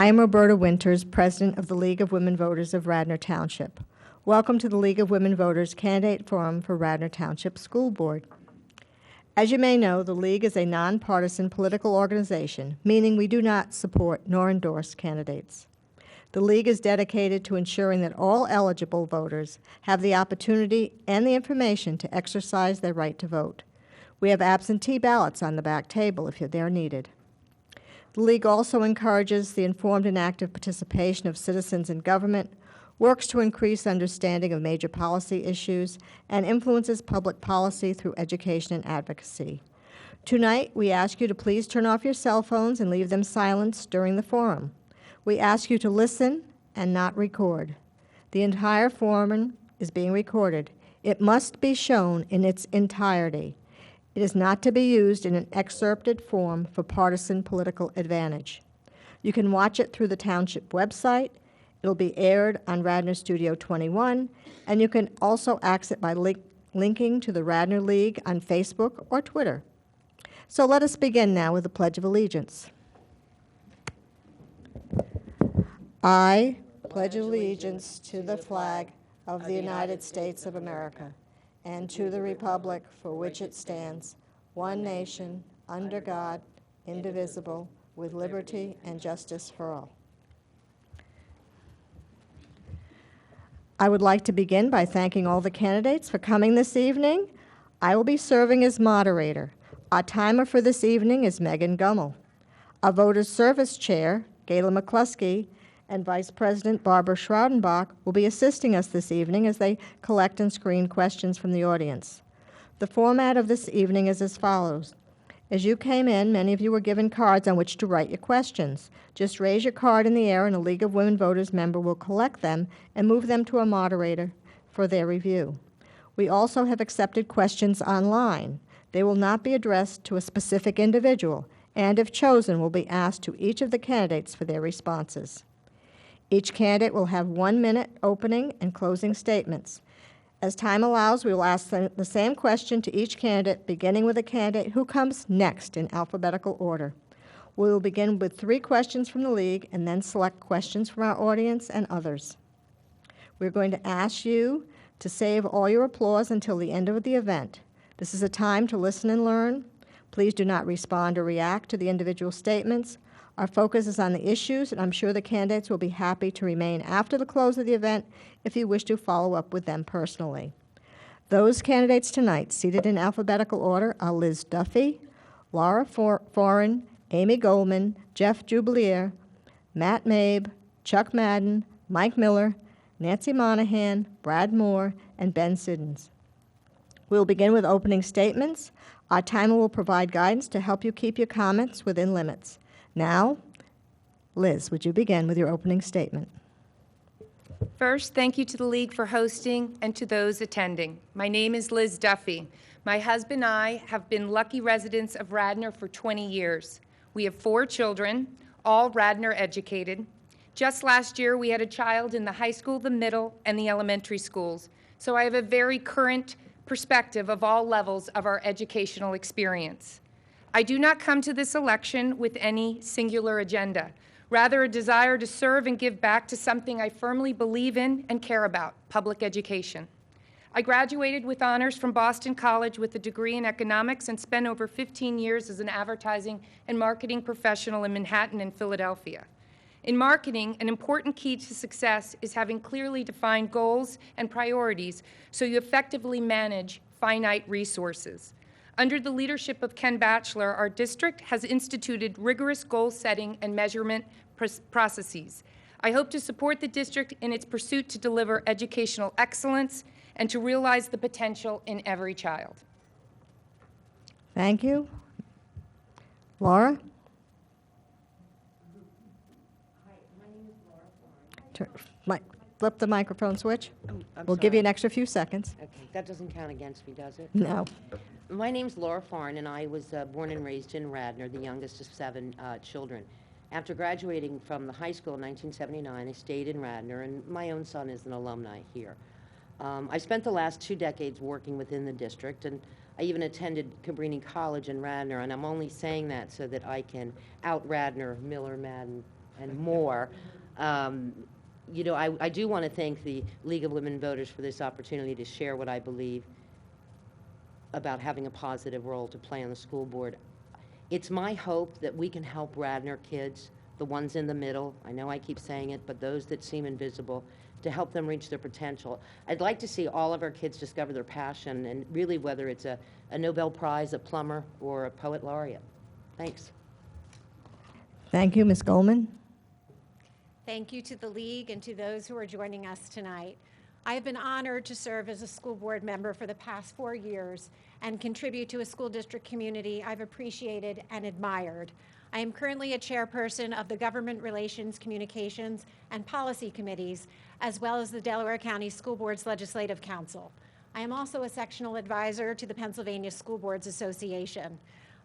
I am Roberta Winters, President of the League of Women Voters of Radnor Township. Welcome to the League of Women Voters Candidate Forum for Radnor Township School Board. As you may know, the League is a nonpartisan political organization, meaning we do not support nor endorse candidates. The League is dedicated to ensuring that all eligible voters have the opportunity and the information to exercise their right to vote. We have absentee ballots on the back table if they're needed. The League also encourages the informed and active participation of citizens in government, works to increase understanding of major policy issues, and influences public policy through education and advocacy. Tonight, we ask you to please turn off your cell phones and leave them silenced during the forum. We ask you to listen and not record. The entire forum is being recorded. It must be shown in its entirety. It is not to be used in an excerpted form for partisan political advantage. You can watch it through the Township website. It'll be aired on Radnor Studio 21, and you can also access it by linking to the Radnor League on Facebook or Twitter. So let us begin now with the Pledge of Allegiance. I pledge allegiance to the flag of the United States of America and to the republic for which it stands, one nation, under God, indivisible, with liberty and justice for all. I would like to begin by thanking all the candidates for coming this evening. I will be serving as moderator. Our timer for this evening is Megan Gummel. Our Voters Service Chair, Gayla McCluskey, and Vice President Barbara Schroudenbach will be assisting us this evening as they collect and screen questions from the audience. The format of this evening is as follows. As you came in, many of you were given cards on which to write your questions. Just raise your card in the air and a League of Women Voters member will collect them and move them to a moderator for their review. We also have accepted questions online. They will not be addressed to a specific individual, and if chosen, will be asked to each of the candidates for their responses. Each candidate will have 1 minute opening and closing statements. As time allows, we will ask the same question to each candidate, beginning with the candidate who comes next in alphabetical order. We will begin with 3 questions from the League and then select questions from our audience and others. We're going to ask you to save all your applause until the end of the event. This is a time to listen and learn. Please do not respond or react to the individual statements. Our focus is on the issues, and I'm sure the candidates will be happy to remain after the close of the event if you wish to follow up with them personally. Those candidates tonight seated in alphabetical order are Liz Duffy, Laura Foran, Amy Goldman, Jeff Jubilier, Matt Mabe, Chuck Madden, Mike Miller, Nancy Monahan, Brad Moore, and Ben Siddons. We'll begin with opening statements. Our timer will provide guidance to help you keep your comments within limits. Now, Liz, would you begin with your opening statement? First, thank you to the League for hosting and to those attending. My name is Liz Duffy. My husband and I have been lucky residents of Radnor for 20 years. We have 4 children, all Radnor educated. Just last year, we had a child in the high school, the middle, and the elementary schools. So I have a very current perspective of all levels of our educational experience. I do not come to this election with any singular agenda, rather a desire to serve and give back to something I firmly believe in and care about, public education. I graduated with honors from Boston College with a degree in economics and spent over 15 years as an advertising and marketing professional in Manhattan and Philadelphia. In marketing, an important key to success is having clearly defined goals and priorities so you effectively manage finite resources. Under the leadership of Ken Batchelor, our district has instituted rigorous goal setting and measurement processes. I hope to support the district in its pursuit to deliver educational excellence and to realize the potential in every child. Thank you. Laura? Hi, my name is Laura Florence. Flip the microphone switch. I'm We'll give you an extra few seconds. Okay, that doesn't count against me, does it? No. My name's Laura Foran, and I was born and raised in Radnor, the youngest of 7 children. After graduating from the high school in 1979, I stayed in Radnor, and my own son is an alumni here. I spent the last 2 decades working within the district, and I even attended Cabrini College in Radnor, and I'm only saying that so that I can out Radnor, Miller, Madden, and more. You know, I do want to thank the League of Women Voters for this opportunity to share what I believe about having a positive role to play on the school board. It's my hope that we can help Radnor kids, the ones in the middle, I know I keep saying it, but those that seem invisible, to help them reach their potential. I'd like to see all of our kids discover their passion, and really whether it's a Nobel Prize, a plumber, or a poet laureate. Thanks. Thank you, Ms. Goldman. Thank you to the League and to those who are joining us tonight. I have been honored to serve as a school board member for the past 4 years and contribute to a school district community I've appreciated and admired. I am currently a chairperson of the Government Relations, Communications, and Policy Committees, as well as the Delaware County School Board's Legislative Council. I am also a sectional advisor to the Pennsylvania School Boards Association.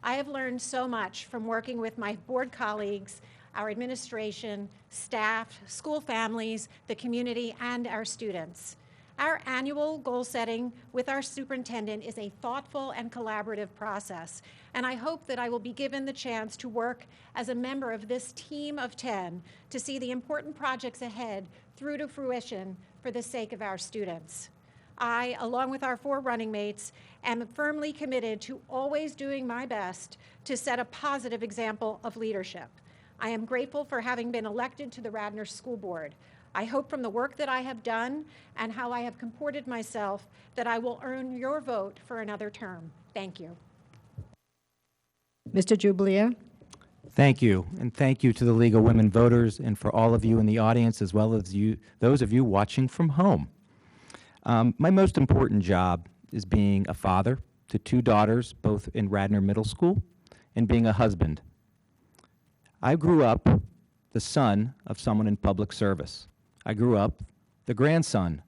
I have learned so much from working with my board colleagues, our administration, staff, school families, the community, and our students. Our annual goal setting with our superintendent is a thoughtful and collaborative process, and I hope that I will be given the chance to work as a member of this team of 10 to see the important projects ahead through to fruition for the sake of our students. I, along with our 4 running mates, am firmly committed to always doing my best to set a positive example of leadership. I am grateful for having been elected to the Radnor School Board. I hope from the work that I have done and how I have comported myself that I will earn your vote for another term. Thank you. Mr. Jublier. Thank you, and thank you to the League of Women Voters and for all of you in the audience, as well as those of you watching from home. My most important job is being a father to 2 daughters, both in Radnor Middle School, and being a husband. I grew up the son of someone in public service. I grew up the grandson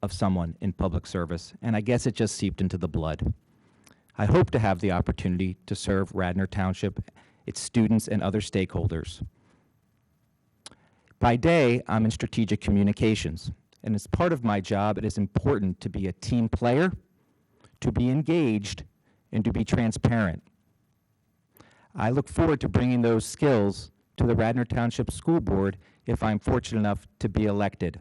of someone in public service, and I guess it just seeped into the blood. I hope to have the opportunity to serve Radnor Township, its students, and other stakeholders. By day, I'm in strategic communications, and as part of my job, it is important to be a team player, to be engaged, and to be transparent. I look forward to bringing those skills to the Radnor Township School Board if I'm fortunate enough to be elected.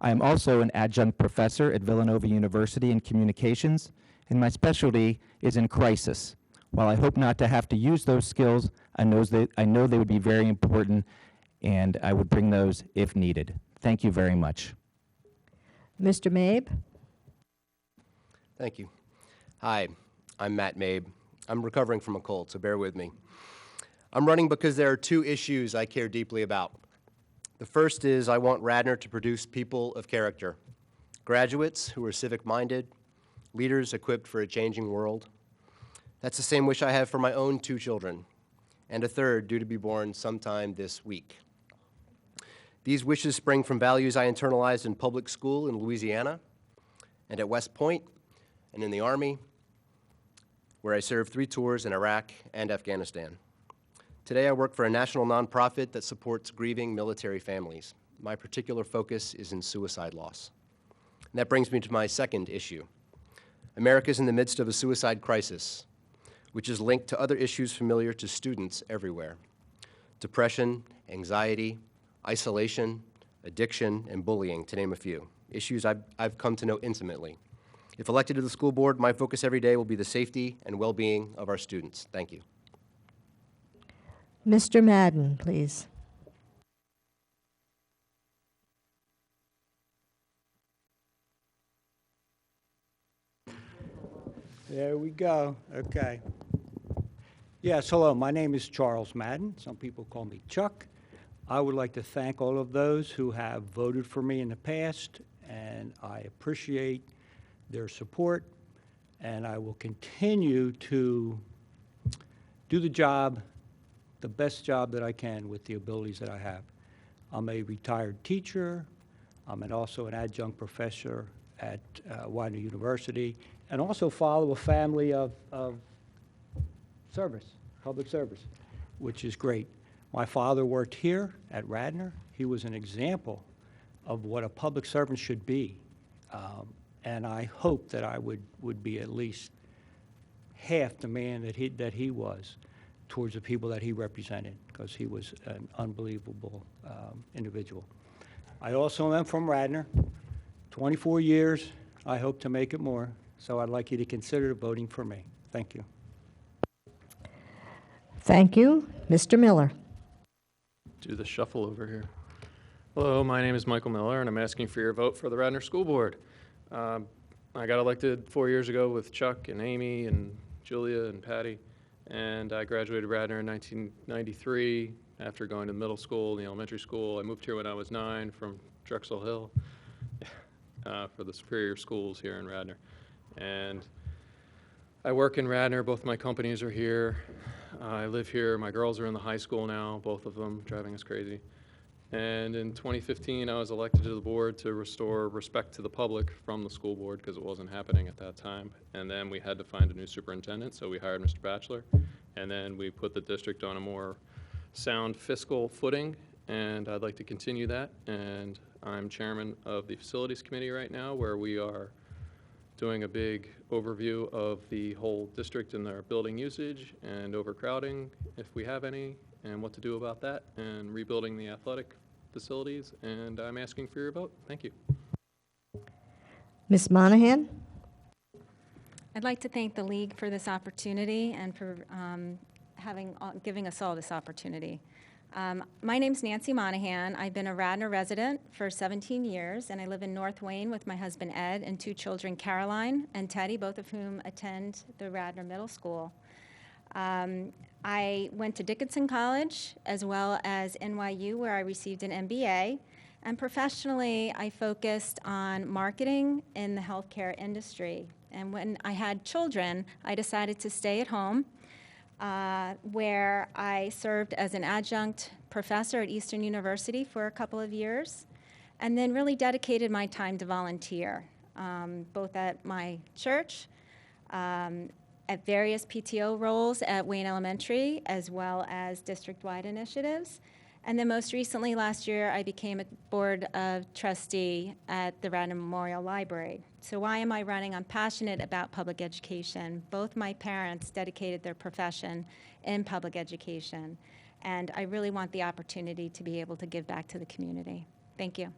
I am also an adjunct professor at Villanova University in communications, and my specialty is in crisis. While I hope not to have to use those skills, I know they would be very important, and I would bring those if needed. Thank you very much. Mr. Mabe. Thank you. Hi, I'm Matt Mabe. I'm recovering from a cold, so bear with me. I'm running because there are 2 issues I care deeply about. The first is I want Radnor to produce people of character, graduates who are civic-minded, leaders equipped for a changing world. That's the same wish I have for my own 2 children, and a third due to be born sometime this week. These wishes spring from values I internalized in public school in Louisiana, and at West Point, and in the Army, where I served 3 tours in Iraq and Afghanistan. Today, I work for a national nonprofit that supports grieving military families. My particular focus is in suicide loss. And that brings me to my second issue. America is in the midst of a suicide crisis, which is linked to other issues familiar to students everywhere: depression, anxiety, isolation, addiction, and bullying, to name a few, issues I've come to know intimately. If elected to the school board, my focus every day will be the safety and well-being of our students. Thank you. Mr. Madden, please. There we go. Okay. Yes, hello. My name is Charles Madden. Some people call me Chuck. I would like to thank all of those who have voted for me in the past, and I appreciate their support, and I will continue to do the job, the best job that I can with the abilities that I have. I'm a retired teacher. I'm also an adjunct professor at Radnor University, and also follow a family of service, public service, which is great. My father worked here at Radnor. He was an example of what a public servant should be. And I hope that I would be at least half the man that he was. towards the people that he represented, because he was an unbelievable individual. I also am from Radnor, 24 years. I hope to make it more, so I'd like you to consider voting for me. Thank you. Thank you. Mr. Miller. Do the shuffle over here. Hello, my name is Michael Miller, and I'm asking for your vote for the Radnor School Board. I got elected 4 years ago with Chuck and Amy and Julia and Patty, and I graduated Radnor in 1993 after going to middle school and the elementary school. I moved here when I was 9 from Drexel Hill for the superior schools here in Radnor. And I work in Radnor. Both my companies are here. I live here. My girls are in the high school now, both of them, driving us crazy. And in 2015, I was elected to the board to restore respect to the public from the school board because it wasn't happening at that time. And then we had to find a new superintendent, so we hired Mr. Batchelor. And then we put the district on a more sound fiscal footing, and I'd like to continue that. And I'm chairman of the facilities committee right now, where we are doing a big overview of the whole district and their building usage and overcrowding, if we have any, and what to do about that, and rebuilding the athletic facilities, and I'm asking for your vote. Thank you. Ms. Monahan? I'd like to thank the League for this opportunity and for giving us all this opportunity. My name's Nancy Monahan. I've been a Radnor resident for 17 years, and I live in North Wayne with my husband Ed and 2 children, Caroline and Teddy, both of whom attend the Radnor Middle School. I went to Dickinson College as well as NYU, where I received an MBA. And professionally, I focused on marketing in the healthcare industry. And when I had children, I decided to stay at home, where I served as an adjunct professor at Eastern University for a couple of years, and then really dedicated my time to volunteer, both at my church, at various PTO roles at Wayne Elementary, as well as district-wide initiatives. And then most recently, last year, I became a board of trustee at the Radnor Memorial Library. So why am I running? I'm passionate about public education. Both my parents dedicated their profession in public education, and I really want the opportunity to be able to give back to the community. Thank you.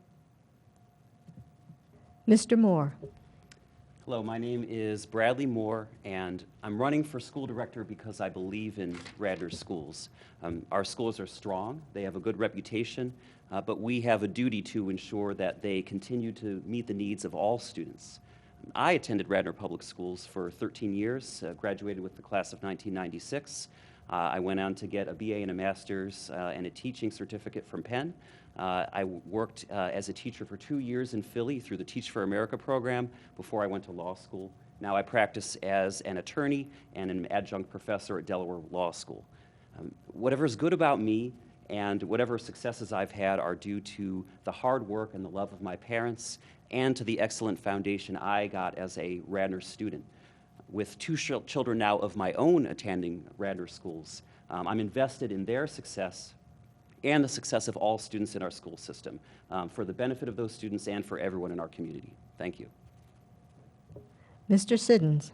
Mr. Moore? Hello, my name is Bradley Moore, and I'm running for school director because I believe in Radnor schools. Our schools are strong, they have a good reputation, but we have a duty to ensure that they continue to meet the needs of all students. I attended Radnor Public Schools for 13 years, graduated with the class of 1996. I went on to get a BA and a master's and a teaching certificate from Penn. I worked as a teacher for 2 years in Philly through the Teach for America program before I went to law school. Now I practice as an attorney and an adjunct professor at Delaware Law School. Whatever is good about me and whatever successes I've had are due to the hard work and the love of my parents and to the excellent foundation I got as a Radnor student. With 2 children now of my own attending Radnor schools, I'm invested in their success and the success of all students in our school system, for the benefit of those students and for everyone in our community. Thank you. Mr. Siddons?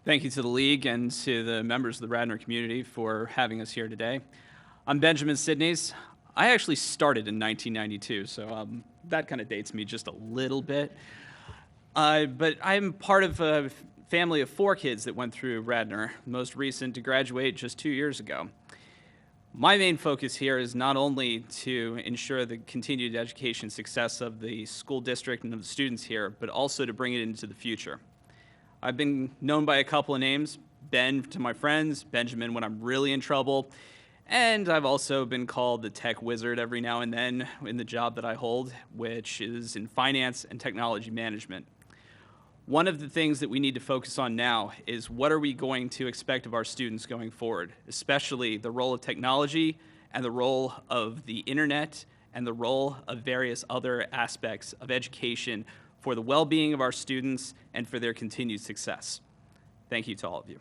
Thank you to the League and to the members of the Radnor community for having us here today. I'm Benjamin Sidneys. I actually started in 1992, so that kind of dates me just a little bit. But I'm part of a family of 4 kids that went through Radnor, most recent to graduate just 2 years ago. My main focus here is not only to ensure the continued education success of the school district and of the students here, but also to bring it into the future. I've been known by a couple of names, Ben to my friends, Benjamin when I'm really in trouble, and I've also been called the tech wizard every now and then in the job that I hold, which is in finance and technology management. One of the things that we need to focus on now is what are we going to expect of our students going forward, especially the role of technology and the role of the internet and the role of various other aspects of education for the well-being of our students and for their continued success. Thank you to all of you.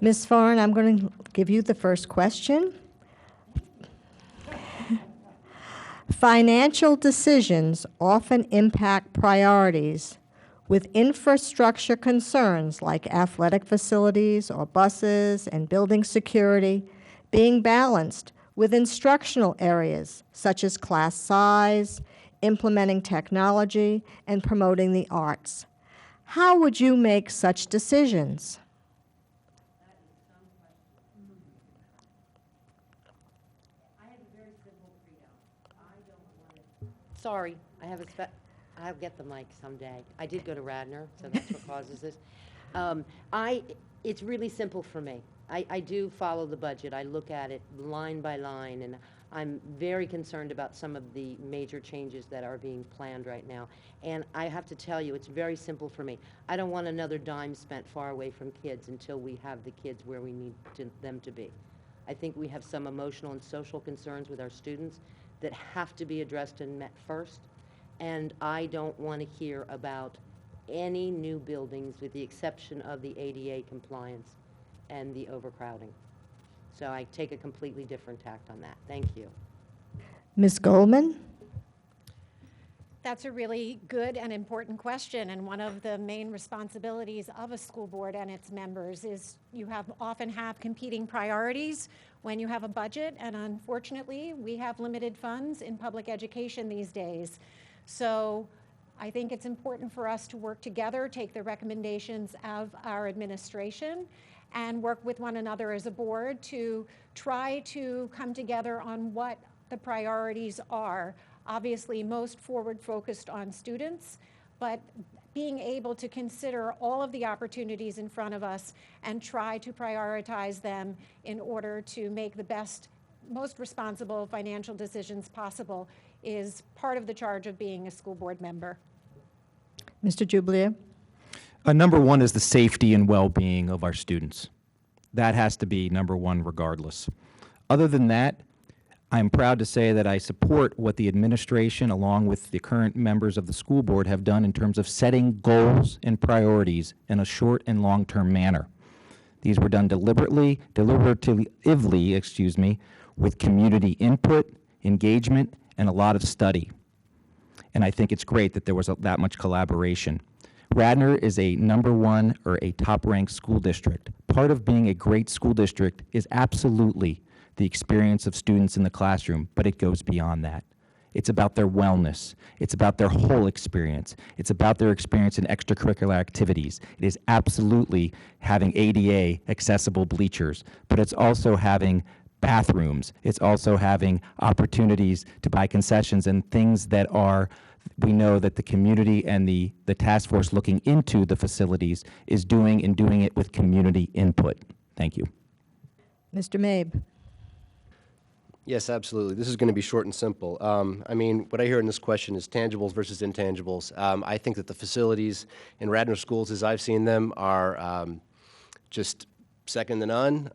Ms. Farren, I'm going to give you the first question. Financial decisions often impact priorities. with infrastructure concerns like athletic facilities or buses and building security being balanced with instructional areas such as class size, implementing technology, and promoting the arts. How would you make such decisions? Sorry, I'll get the mic someday. I did go to Radnor, so that's what causes this. It's really simple for me. I do follow the budget. I look at it line by line, and I'm very concerned about some of the major changes that are being planned right now. And I have to tell you, it's very simple for me. I don't want another dime spent far away from kids until we have the kids where we need them to be. I think we have some emotional and social concerns with our students that have to be addressed and met first. And I don't want to hear about any new buildings with the exception of the ADA compliance and the overcrowding. So I take a completely different tact on that. Thank you. Ms. Goldman? That's a really good and important question, and one of the main responsibilities of a school board and its members is you often have competing priorities when you have a budget, and unfortunately, we have limited funds in public education these days. So I think it's important for us to work together, take the recommendations of our administration, and work with one another as a board to try to come together on what the priorities are. Obviously, most forward-focused on students, but being able to consider all of the opportunities in front of us and try to prioritize them in order to make the best, most responsible financial decisions possible is part of the charge of being a school board member. Mr. Jublier? Number one is the safety and well-being of our students. That has to be number one regardless. Other than that, I'm proud to say that I support what the administration, along with the current members of the school board, have done in terms of setting goals and priorities in a short and long-term manner. These were done deliberatively, with community input, engagement, and a lot of study. And I think it's great that there was that much collaboration. Radnor is a number one or a top-ranked school district. Part of being a great school district is absolutely the experience of students in the classroom, but it goes beyond that. It's about their wellness. It's about their whole experience. It's about their experience in extracurricular activities. It is absolutely having ADA accessible bleachers, but it's also having bathrooms. It's also having opportunities to buy concessions and things that are, we know that the community and the task force looking into the facilities is doing, and doing it with community input. Thank you. Mr. Mabe? Yes, absolutely. This is going to be short and simple. I mean, what I hear in this question is tangibles versus intangibles. I think that the facilities in Radnor schools, as I've seen them, are just second to none.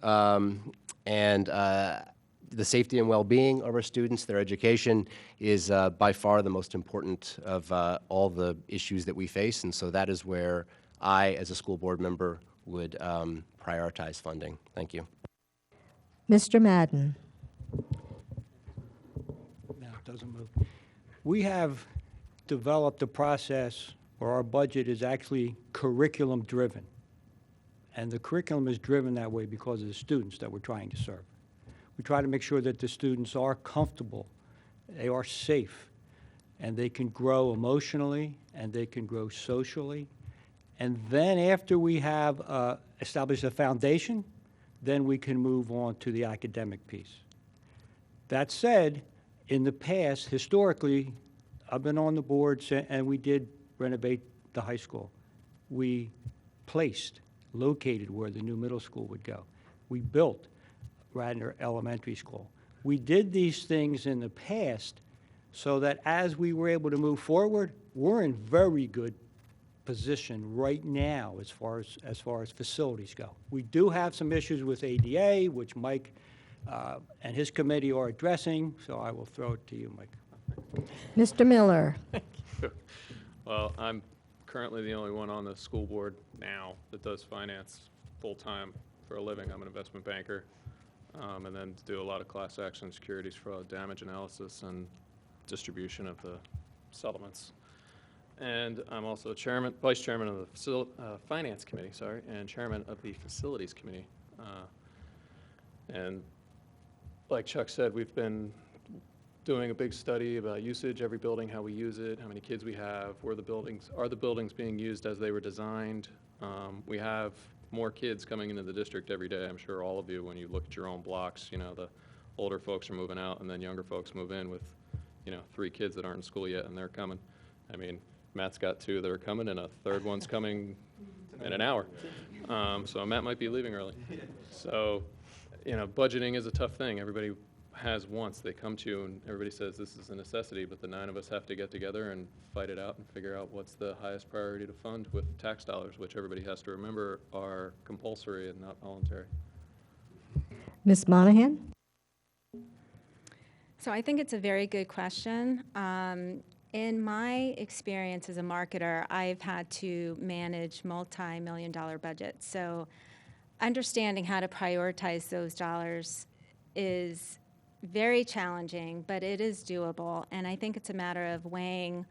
And the safety and well-being of our students, their education, is by far the most important of all the issues that we face. And so that is where I, as a school board member, would prioritize funding. Thank you. Mr. Madden? No, it doesn't move. We have developed a process where our budget is actually curriculum-driven. And the curriculum is driven that way because of the students that we're trying to serve. We try to make sure that the students are comfortable, they are safe, and they can grow emotionally, and they can grow socially. And then after we have established a foundation, then we can move on to the academic piece. That said, in the past, historically, I've been on the board, and we did renovate the high school. We located where the new middle school would go. We built Radnor Elementary School. We did these things in the past so that as we were able to move forward, we're in very good position right now as far as facilities go. We do have some issues with ADA, which Mike and his committee are addressing, so I will throw it to you, Mike. Mr. Miller? Well, I'm currently the only one on the school board now that does finance full-time for a living. I'm an investment banker, and then do a lot of class action securities fraud, damage analysis, and distribution of the settlements. And I'm also vice chairman of the finance committee, and chairman of the facilities committee. And like Chuck said, we've been doing a big study about usage, every building, how we use it, how many kids we have, are the buildings being used as they were designed. We have more kids coming into the district every day. I'm sure all of you, when you look at your own blocks, the older folks are moving out and then younger folks move in with, 3 kids that aren't in school yet and they're coming. I mean, Matt's got 2 that are coming and a third one's coming in an hour. So Matt might be leaving early. So, budgeting is a tough thing. Everybody has wants. They come to you and everybody says this is a necessity, but the 9 of us have to get together and fight it out and figure out what's the highest priority to fund with tax dollars, which everybody has to remember are compulsory and not voluntary. Ms. Monahan? So I think it's a very good question. In my experience as a marketer, I've had to manage multi-million-dollar budgets. So understanding how to prioritize those dollars is very challenging, but it is doable. And I think it's a matter of weighing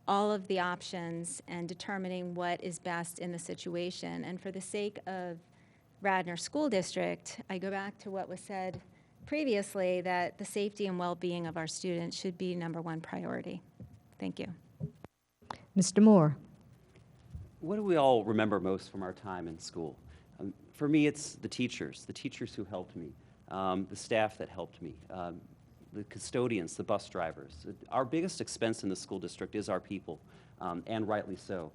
all of the options and determining what is best in the situation. And for the sake of Radnor School District, I go back to what was said previously, that the safety and well-being of our students should be #1 priority. Thank you. Mr. Moore? What do we all remember most from our time in school? For me, it's the teachers who helped me, the staff that helped me, the custodians, the bus drivers. Our biggest expense in the school district is our people, and rightly so.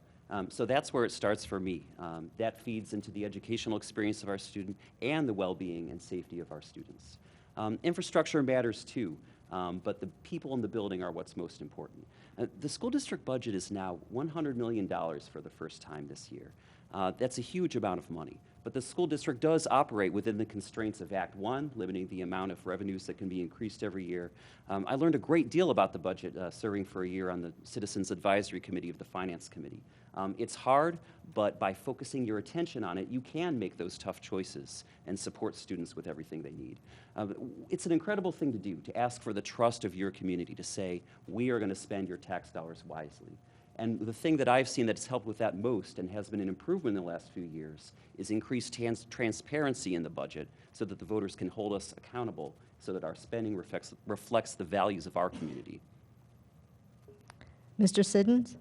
So that's where it starts for me. That feeds into the educational experience of our student and the well-being and safety of our students. Infrastructure matters too, but the people in the building are what's most important. The school district budget is now $100 million for the first time this year. That's a huge amount of money. But the school district does operate within the constraints of Act 1, limiting the amount of revenues that can be increased every year. I learned a great deal about the budget serving for a year on the Citizens Advisory Committee of the Finance Committee. It's hard, but by focusing your attention on it, you can make those tough choices and support students with everything they need. It's an incredible thing to do, to ask for the trust of your community, to say, we are going to spend your tax dollars wisely. And the thing that I've seen that's helped with that most and has been an improvement in the last few years is increased transparency in the budget so that the voters can hold us accountable so that our spending reflects the values of our community. Mr. Siddons?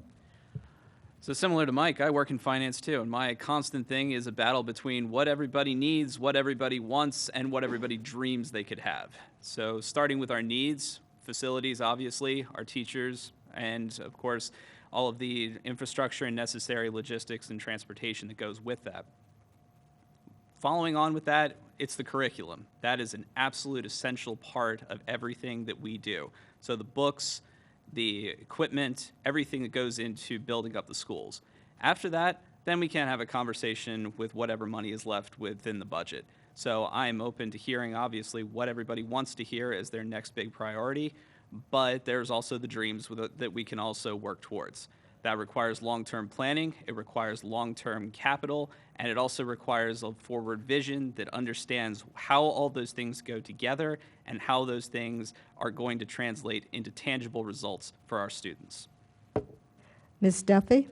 So similar to Mike, I work in finance too, and my constant thing is a battle between what everybody needs, what everybody wants, and what everybody dreams they could have. So starting with our needs, facilities obviously, our teachers, and of course, all of the infrastructure and necessary logistics and transportation that goes with that. Following on with that, it's the curriculum. That is an absolute essential part of everything that we do. So the books, the equipment, everything that goes into building up the schools. After that, then we can have a conversation with whatever money is left within the budget. So I'm open to hearing, obviously, what everybody wants to hear as their next big priority, but there's also the dreams that we can also work towards. That requires long-term planning, it requires long-term capital, and it also requires a forward vision that understands how all those things go together and how those things are going to translate into tangible results for our students. Ms. Duffy?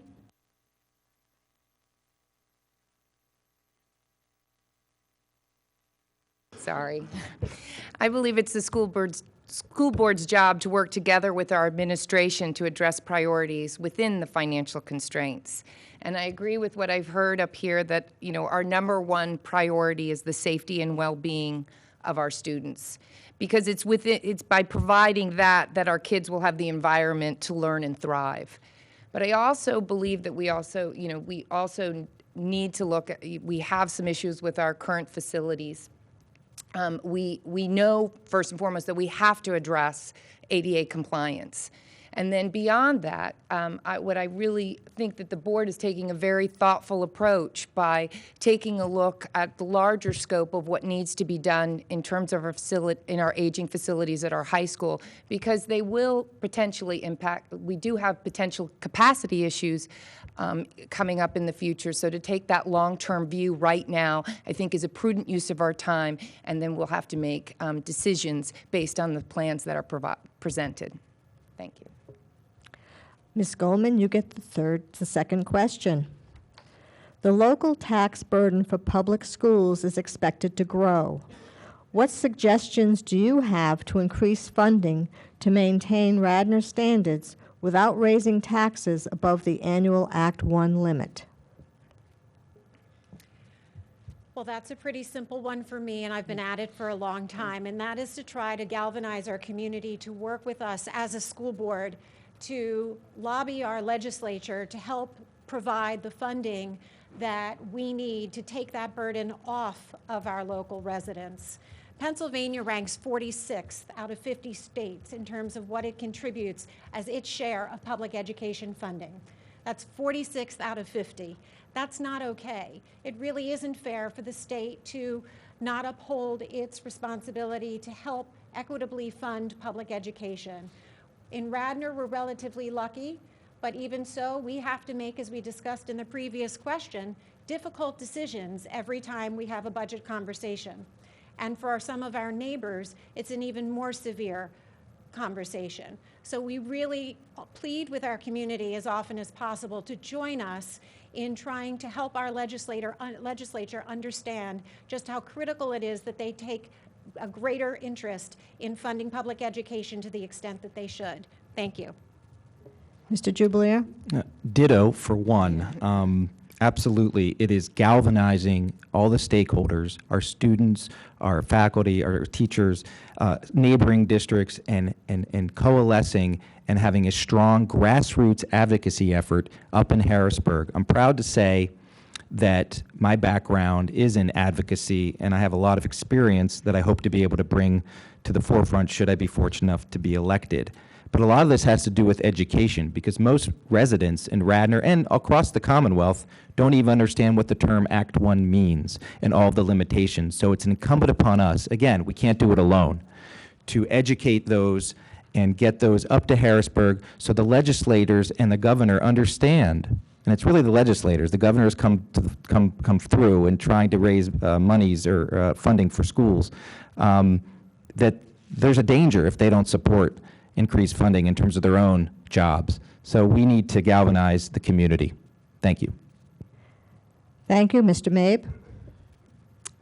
Sorry. I believe it's the school board's job to work together with our administration to address priorities within the financial constraints. And I agree with what I've heard up here that, our #1 priority is the safety and well-being of our students. Because it's by providing that our kids will have the environment to learn and thrive. But I also believe that we also need to look at, we have some issues with our current facilities. We know, first and foremost, that we have to address ADA compliance. And then beyond that, what I really think that the board is taking a very thoughtful approach by taking a look at the larger scope of what needs to be done in terms of our aging facilities at our high school, because they will potentially impact, we do have potential capacity issues coming up in the future. So to take that long-term view right now, I think is a prudent use of our time, and then we'll have to make decisions based on the plans that are presented. Thank you. Ms. Goldman, you get the second question. The local tax burden for public schools is expected to grow. What suggestions do you have to increase funding to maintain Radnor standards without raising taxes above the annual Act 1 limit? Well, that's a pretty simple one for me, and I've been at it for a long time, and that is to try to galvanize our community to work with us as a school board to lobby our legislature to help provide the funding that we need to take that burden off of our local residents. Pennsylvania ranks 46th out of 50 states in terms of what it contributes as its share of public education funding. That's 46th out of 50. That's not okay. It really isn't fair for the state to not uphold its responsibility to help equitably fund public education. In Radnor, we're relatively lucky, but even so, we have to make, as we discussed in the previous question, difficult decisions every time we have a budget conversation. And for some of our neighbors, it's an even more severe conversation. So we really plead with our community as often as possible to join us in trying to help our legislature understand just how critical it is that they take a greater interest in funding public education to the extent that they should. Thank you. Mr. Jubilier? Ditto for one. Absolutely, it is galvanizing all the stakeholders, our students, our faculty, our teachers, neighboring districts, and coalescing and having a strong grassroots advocacy effort up in Harrisburg. I'm proud to say that my background is in advocacy, and I have a lot of experience that I hope to be able to bring to the forefront should I be fortunate enough to be elected. But a lot of this has to do with education, because most residents in Radnor and across the Commonwealth don't even understand what the term Act 1 means and all of the limitations. So it's incumbent upon us, again, we can't do it alone, to educate those and get those up to Harrisburg so the legislators and the governor understand. And it's really the legislators. The governor's come through and trying to raise monies or funding for schools, that there's a danger if they don't support increased funding in terms of their own jobs. So we need to galvanize the community. Thank you. Thank you. Mr. Mabe?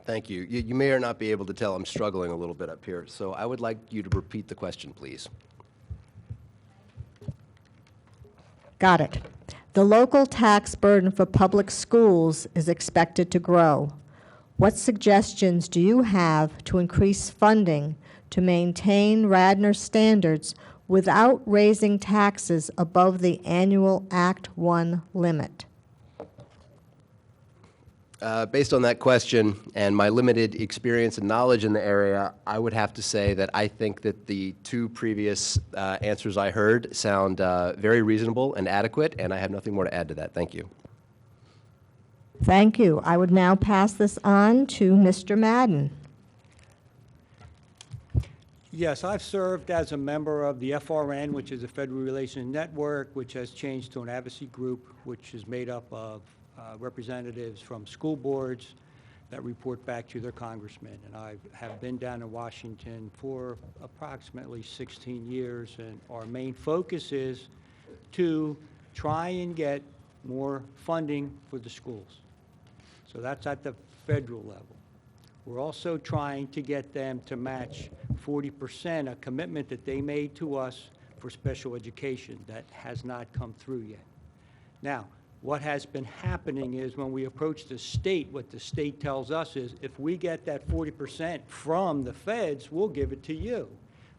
Thank you. You may or not be able to tell I'm struggling a little bit up here, so I would like you to repeat the question, please. Got it. The local tax burden for public schools is expected to grow. What suggestions do you have to increase funding to maintain Radnor standards without raising taxes above the annual Act 1 limit? Based on that question and my limited experience and knowledge in the area, I would have to say that I think that the two previous answers I heard sound very reasonable and adequate, and I have nothing more to add to that. Thank you. Thank you. I would now pass this on to Mr. Madden. Yes, I've served as a member of the FRN, which is a Federal Relations Network, which has changed to an advocacy group, which is made up of representatives from school boards that report back to their congressmen. And I have been down in Washington for approximately 16 years, and our main focus is to try and get more funding for the schools. So that's at the federal level. We're also trying to get them to match 40%, a commitment that they made to us for special education that has not come through yet. Now, what has been happening is when we approach the state, what the state tells us is, if we get that 40% from the feds, we'll give it to you.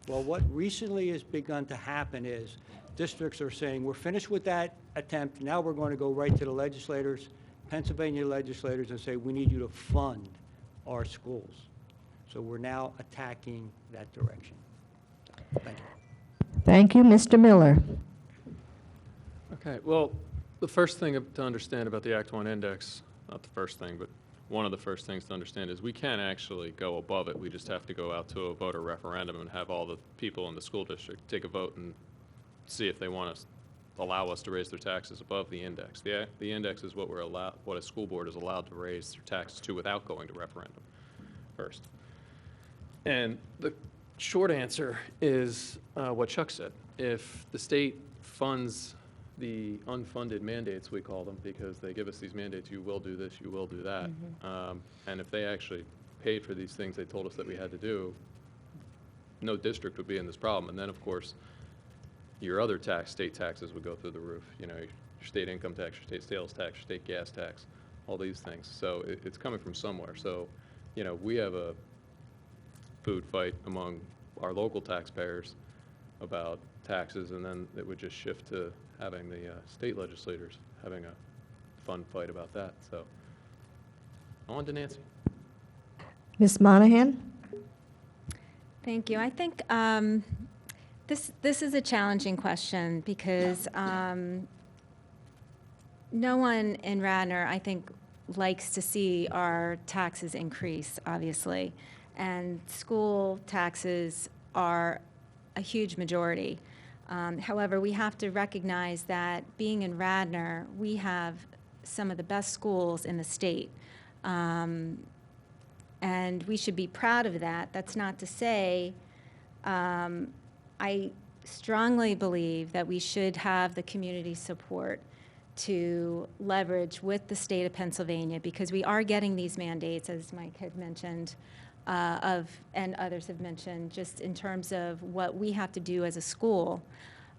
Well, what recently has begun to happen is districts are saying, we're finished with that attempt, now we're going to go right to the legislators, Pennsylvania legislators, and say, we need you to fund our schools. So we're now attacking that direction. Thank you. Thank you. Mr. Miller? Okay, well, the first thing to understand about the Act 1 index, not the first thing, but one of the first things to understand is we can actually go above it. We just have to go out to a voter referendum and have all the people in the school district take a vote and see if they want to allow us to raise their taxes above the index. The index is what what a school board is allowed to raise their taxes to without going to referendum first. And the short answer is what Chuck said. If the state funds the unfunded mandates, we call them, because they give us these mandates, you will do this, you will do that. And if they actually paid for these things they told us that we had to do, no district would be in this problem. And then, of course, your other state taxes would go through the roof. You know, your state income tax, your state sales tax, your state gas tax, all these things. So it's coming from somewhere. So, you know, we have a food fight among our local taxpayers about taxes, and then it would just shift to having the state legislators having a fun fight about that. So, on to Nancy. Ms. Monahan? Thank you. I think this is a challenging question because no one in Radnor, I think, likes to see our taxes increase, obviously. And school taxes are a huge majority. However, we have to recognize that being in Radnor, we have some of the best schools in the state. And we should be proud of that. That's not to say, I strongly believe that we should have the community support to leverage with the state of Pennsylvania, because we are getting these mandates, as Mike had mentioned, and others have mentioned, just in terms of what we have to do as a school.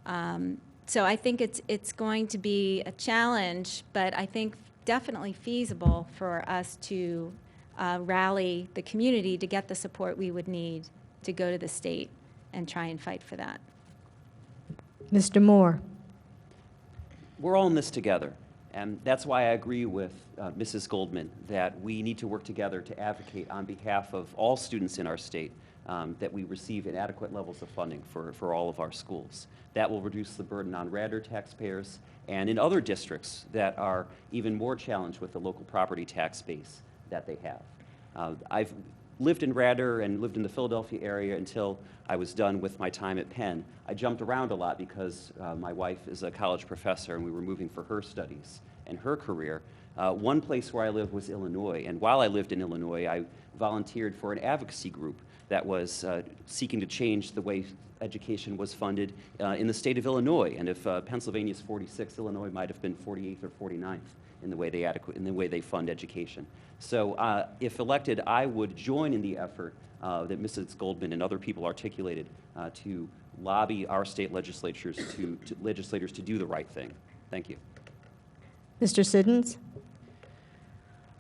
So I think it's going to be a challenge, but I think definitely feasible for us to rally the community to get the support we would need to go to the state and try and fight for that. Mr. Moore? We're all in this together, and that's why I agree with Mrs. Goldman that we need to work together to advocate on behalf of all students in our state that we receive inadequate levels of funding for all of our schools. That will reduce the burden on Radnor taxpayers and in other districts that are even more challenged with the local property tax base that they have. I've lived in Radnor and lived in the Philadelphia area until I was done with my time at Penn. I jumped around a lot because my wife is a college professor and we were moving for her studies and her career. One place where I lived was Illinois, and while I lived in Illinois, I volunteered for an advocacy group that was seeking to change the way education was funded in the state of Illinois. And if Pennsylvania's 46, Illinois might have been 48th or 49th in the way they fund education. So if elected, I would join in the effort that Mrs. Goldman and other people articulated to lobby our state legislatures to do the right thing. Thank you. Mr. Siddons?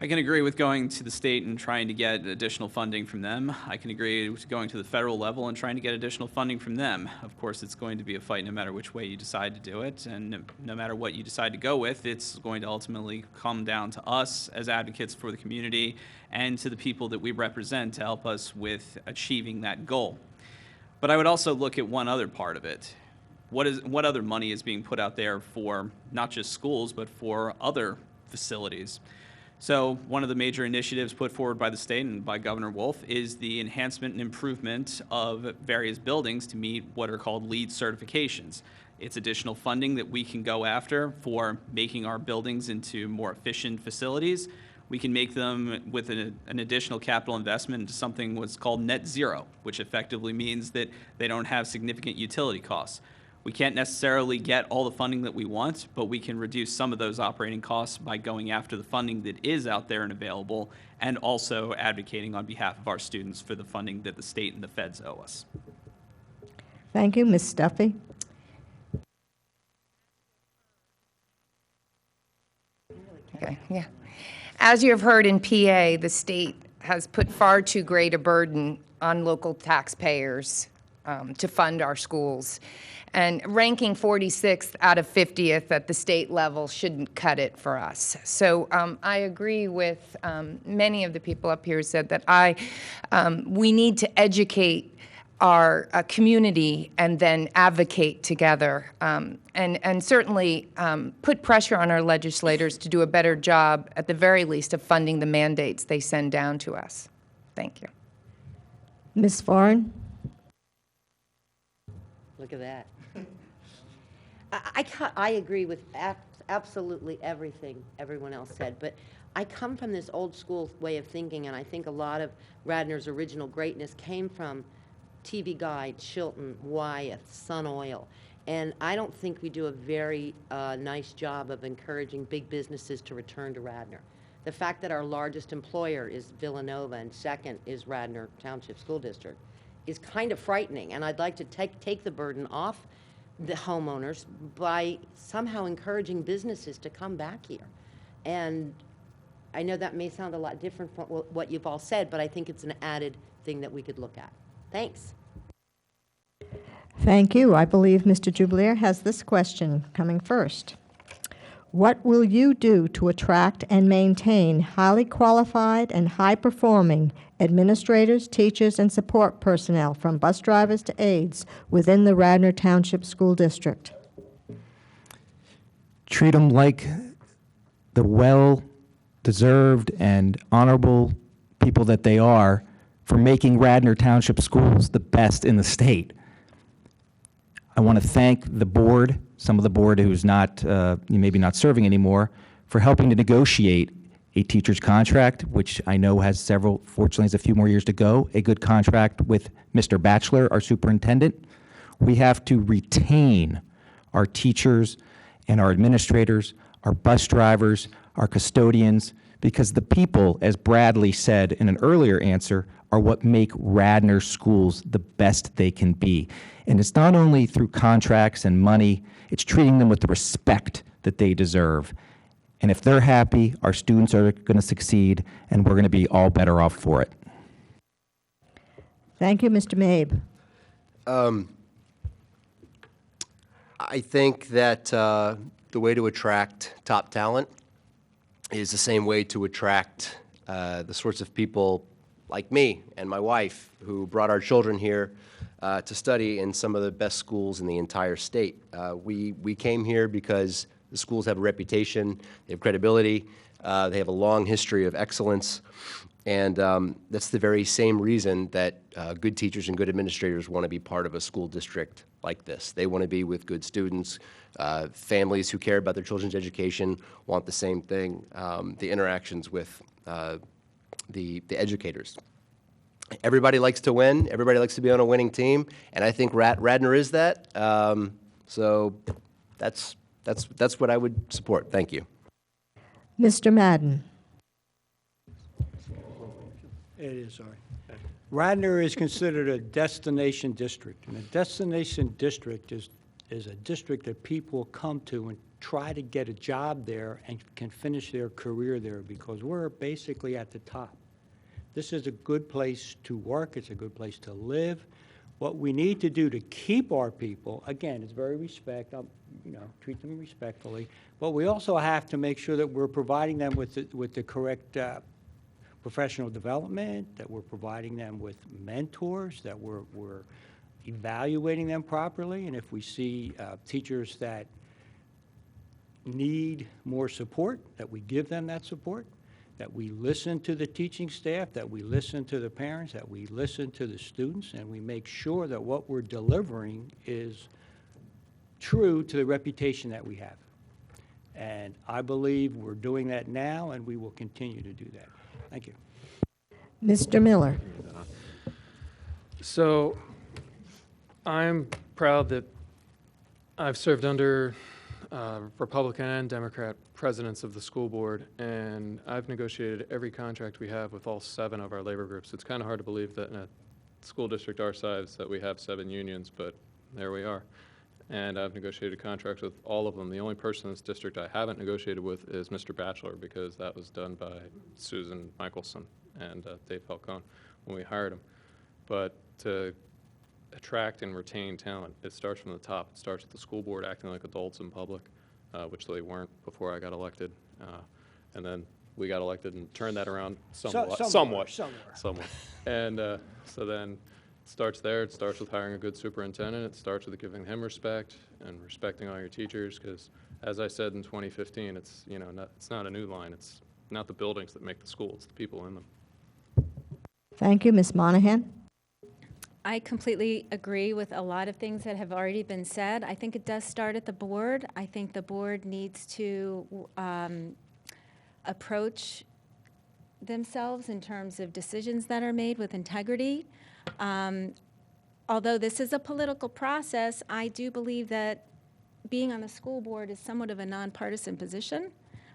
I can agree with going to the state and trying to get additional funding from them. I can agree with going to the federal level and trying to get additional funding from them. Of course, it's going to be a fight no matter which way you decide to do it, and no matter what you decide to go with, it's going to ultimately come down to us as advocates for the community and to the people that we represent to help us with achieving that goal. But I would also look at one other part of it. What other money is being put out there for not just schools, but for other facilities? So one of the major initiatives put forward by the state and by Governor Wolf is the enhancement and improvement of various buildings to meet what are called LEED certifications. It's additional funding that we can go after for making our buildings into more efficient facilities. We can make them with an additional capital investment into something what's called net zero, which effectively means that they don't have significant utility costs. We can't necessarily get all the funding that we want, but we can reduce some of those operating costs by going after the funding that is out there and available, and also advocating on behalf of our students for the funding that the state and the feds owe us. Thank you. Ms. Duffy? Okay, yeah. As you have heard in PA, the state has put far too great a burden on local taxpayers to fund our schools. And ranking 46th out of 50th at the state level shouldn't cut it for us. So I agree with many of the people up here who said that we need to educate our community and then advocate together, and certainly put pressure on our legislators to do a better job, at the very least, of funding the mandates they send down to us. Thank you. Ms. Farn? Look at that. I agree with absolutely everything everyone else said, but I come from this old school way of thinking, and I think a lot of Radnor's original greatness came from TV Guide, Chilton, Wyeth, Sun Oil. And I don't think we do a very nice job of encouraging big businesses to return to Radnor. The fact that our largest employer is Villanova and second is Radnor Township School District is kind of frightening. And I'd like to take the burden off the homeowners by somehow encouraging businesses to come back here. And I know that may sound a lot different from what you've all said, but I think it's an added thing that we could look at. Thanks. Thank you. I believe Mr. Jubileer has this question coming first. What will you do to attract and maintain highly qualified and high-performing administrators, teachers, and support personnel, from bus drivers to aides, within the Radnor Township School District? Treat them like the well-deserved and honorable people that they are for making Radnor Township schools the best in the state. I want to thank the board, some of the board who's not, maybe not serving anymore, for helping to negotiate a teacher's contract, which I know has several, fortunately has a few more years to go, a good contract with Mr. Batchelor, our superintendent. We have to retain our teachers and our administrators, our bus drivers, our custodians, because the people, as Bradley said in an earlier answer, are what make Radnor schools the best they can be. And it's not only through contracts and money, it's treating them with the respect that they deserve. And if they're happy, our students are going to succeed, and we're going to be all better off for it. Thank you, Mr. Mabe. I think that the way to attract top talent is the same way to attract the sorts of people like me and my wife who brought our children here to study in some of the best schools in the entire state. We came here because the schools have a reputation, they have credibility, they have a long history of excellence, and that's the very same reason that good teachers and good administrators want to be part of a school district like this. They want to be with good students. Families who care about their children's education want the same thing, the interactions with the educators. Everybody likes to win. Everybody likes to be on a winning team, and I think Radnor is that. So that's what I would support. Thank you. Mr. Madden. It is, sorry. Radnor is considered a destination district, and a destination district is a district that people come to and try to get a job there and can finish their career there, because we're basically at the top. This is a good place to work. It's a good place to live. What we need to do to keep our people, again, it's very treat them respectfully, but we also have to make sure that we're providing them with the correct professional development, that we're providing them with mentors, that we're evaluating them properly, and if we see teachers that need more support, that we give them that support, that we listen to the teaching staff, that we listen to the parents, that we listen to the students, and we make sure that what we're delivering is true to the reputation that we have. And I believe we're doing that now, and we will continue to do that. Thank you. Mr. Miller. So I'm proud that I've served under Republican and Democrat presidents of the school board, and I've negotiated every contract we have with all 7 of our labor groups. It's kind of hard to believe that in a school district our size that we have 7 unions, but there we are. And I've negotiated contracts with all of them. The only person in this district I haven't negotiated with is Mr. Batchelor, because that was done by Susan Michelson and Dave Falcone when we hired him. But to attract and retain talent, it starts from the top. It starts with the school board acting like adults in public, which they weren't before I got elected. And then we got elected and turned that around somewhat. And so then it starts there. It starts with hiring a good superintendent. It starts with giving him respect and respecting all your teachers, because as I said in 2015, it's it's not a new line. It's not the buildings that make the school. It's the people in them. Thank you, Ms. Monahan. I completely agree with a lot of things that have already been said. I think it does start at the board. I think the board needs to approach themselves in terms of decisions that are made with integrity. although this is a political process, I do believe that being on the school board is somewhat of a nonpartisan position.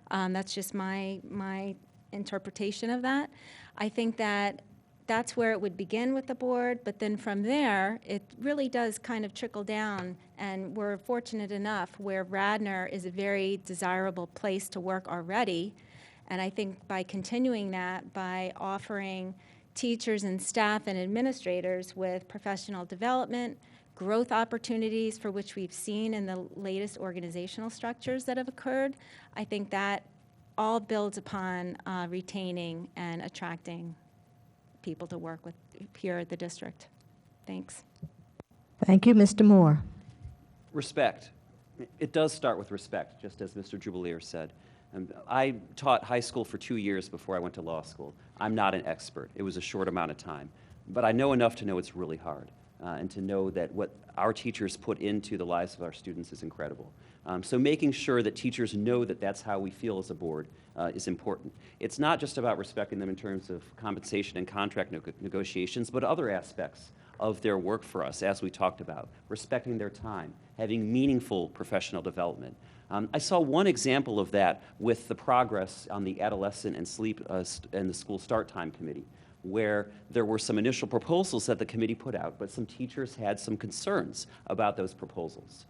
That's just my interpretation of that. I think that that's where it would begin with the board, but then from there, it really does kind of trickle down, and we're fortunate enough where Radnor is a very desirable place to work already, and I think by continuing that, by offering teachers and staff and administrators with professional development, growth opportunities for which we've seen in the latest organizational structures that have occurred, I think that all builds upon retaining and attracting people to work with here at the district. Thanks. Thank you, Mr. Moore. Respect. It does start with respect, just as Mr. Jubileer said. I taught high school for 2 years before I went to law school. I'm not an expert. It was a short amount of time. But I know enough to know it's really hard, and to know that what our teachers put into the lives of our students is incredible. So making sure that teachers know that that's how we feel as a board is important. It's not just about respecting them in terms of compensation and contract negotiations, but other aspects of their work for us, as we talked about, respecting their time, having meaningful professional development. I saw one example of that with the progress on the adolescent and sleep and the school start time committee, where there were some initial proposals that the committee put out, but some teachers had some concerns about those proposals,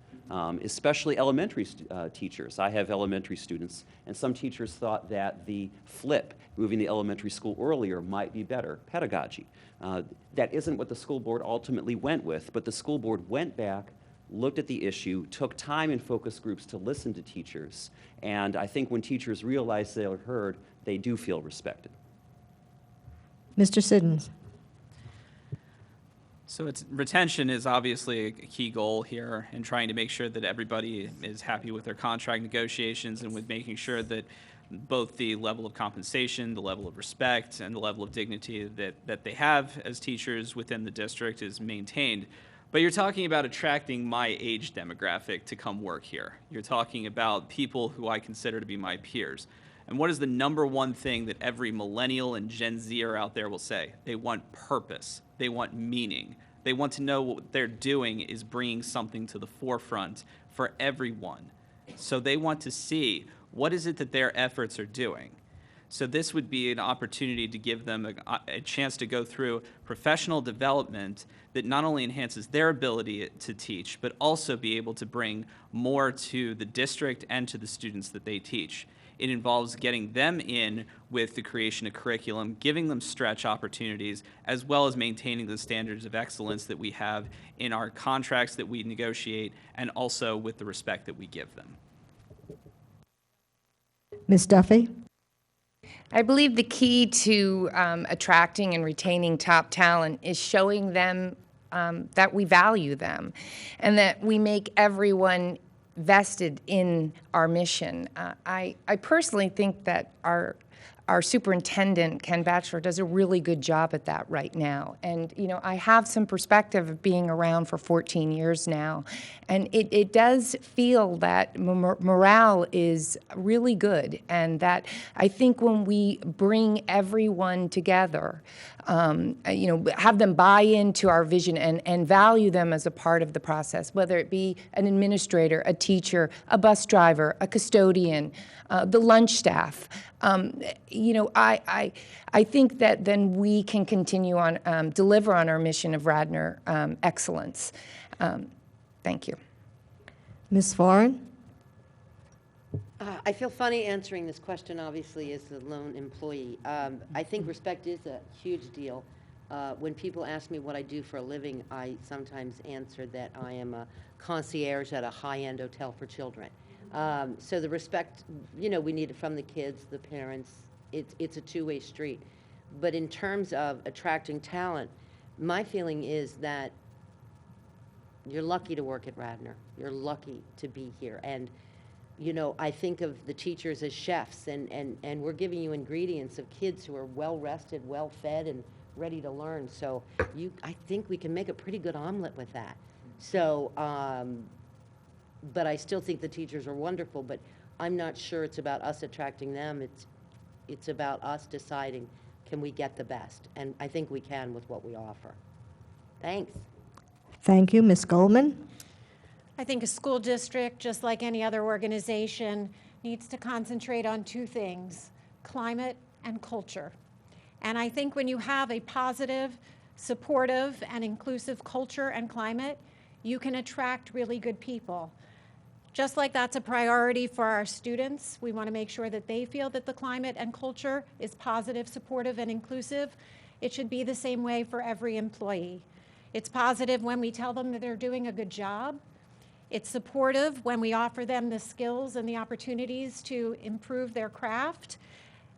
especially elementary teachers. I have elementary students, and some teachers thought that the flip, moving the elementary school earlier, might be better pedagogy. That isn't what the school board ultimately went with, but the school board went back, looked at the issue, took time in focus groups to listen to teachers, and I think when teachers realize they are heard, they do feel respected. Mr. Siddons. So retention is obviously a key goal here, and trying to make sure that everybody is happy with their contract negotiations and with making sure that both the level of compensation, the level of respect, and the level of dignity that they have as teachers within the district is maintained. But you're talking about attracting my age demographic to come work here. You're talking about people who I consider to be my peers. And what is the number one thing that every millennial and Gen Zer out there will say? They want purpose. They want meaning. They want to know what they're doing is bringing something to the forefront for everyone. So they want to see what is it that their efforts are doing. So this would be an opportunity to give them a chance to go through professional development that not only enhances their ability to teach, but also be able to bring more to the district and to the students that they teach. It involves getting them in with the creation of curriculum, giving them stretch opportunities, as well as maintaining the standards of excellence that we have in our contracts that we negotiate, and also with the respect that we give them. Ms. Duffy? I believe the key to attracting and retaining top talent is showing them that we value them and that we make everyone vested in our mission. I personally think that our superintendent, Ken Batchelor, does a really good job at that right now. And, you know, I have some perspective of being around for 14 years now, and it does feel that morale is really good, and that I think when we bring everyone together, you know, have them buy into our vision and value them as a part of the process, whether it be an administrator, a teacher, a bus driver, a custodian, the lunch staff. You know, I think that then we can continue on, deliver on our mission of Radnor excellence. Thank you. Ms. Foran? I feel funny answering this question, obviously, as the lone employee. I think respect is a huge deal. When people ask me what I do for a living, I sometimes answer that I am a concierge at a high-end hotel for children. So the respect, you know, we need it from the kids, the parents. It's a two-way street. But in terms of attracting talent, my feeling is that you're lucky to work at Radnor. You're lucky to be here. And, you know, I think of the teachers as chefs, and we're giving you ingredients of kids who are well-rested, well-fed, and ready to learn. So I think we can make a pretty good omelet with that. So, but I still think the teachers are wonderful, but I'm not sure it's about us attracting them. It's about us deciding, can we get the best? And I think we can with what we offer. Thanks. Thank you. Ms. Goldman? I think a school district, just like any other organization, needs to concentrate on two things: climate and culture. And I think when you have a positive, supportive, and inclusive culture and climate, you can attract really good people. Just like that's a priority for our students, we want to make sure that they feel that the climate and culture is positive, supportive, and inclusive. It should be the same way for every employee. It's positive when we tell them that they're doing a good job. It's supportive when we offer them the skills and the opportunities to improve their craft.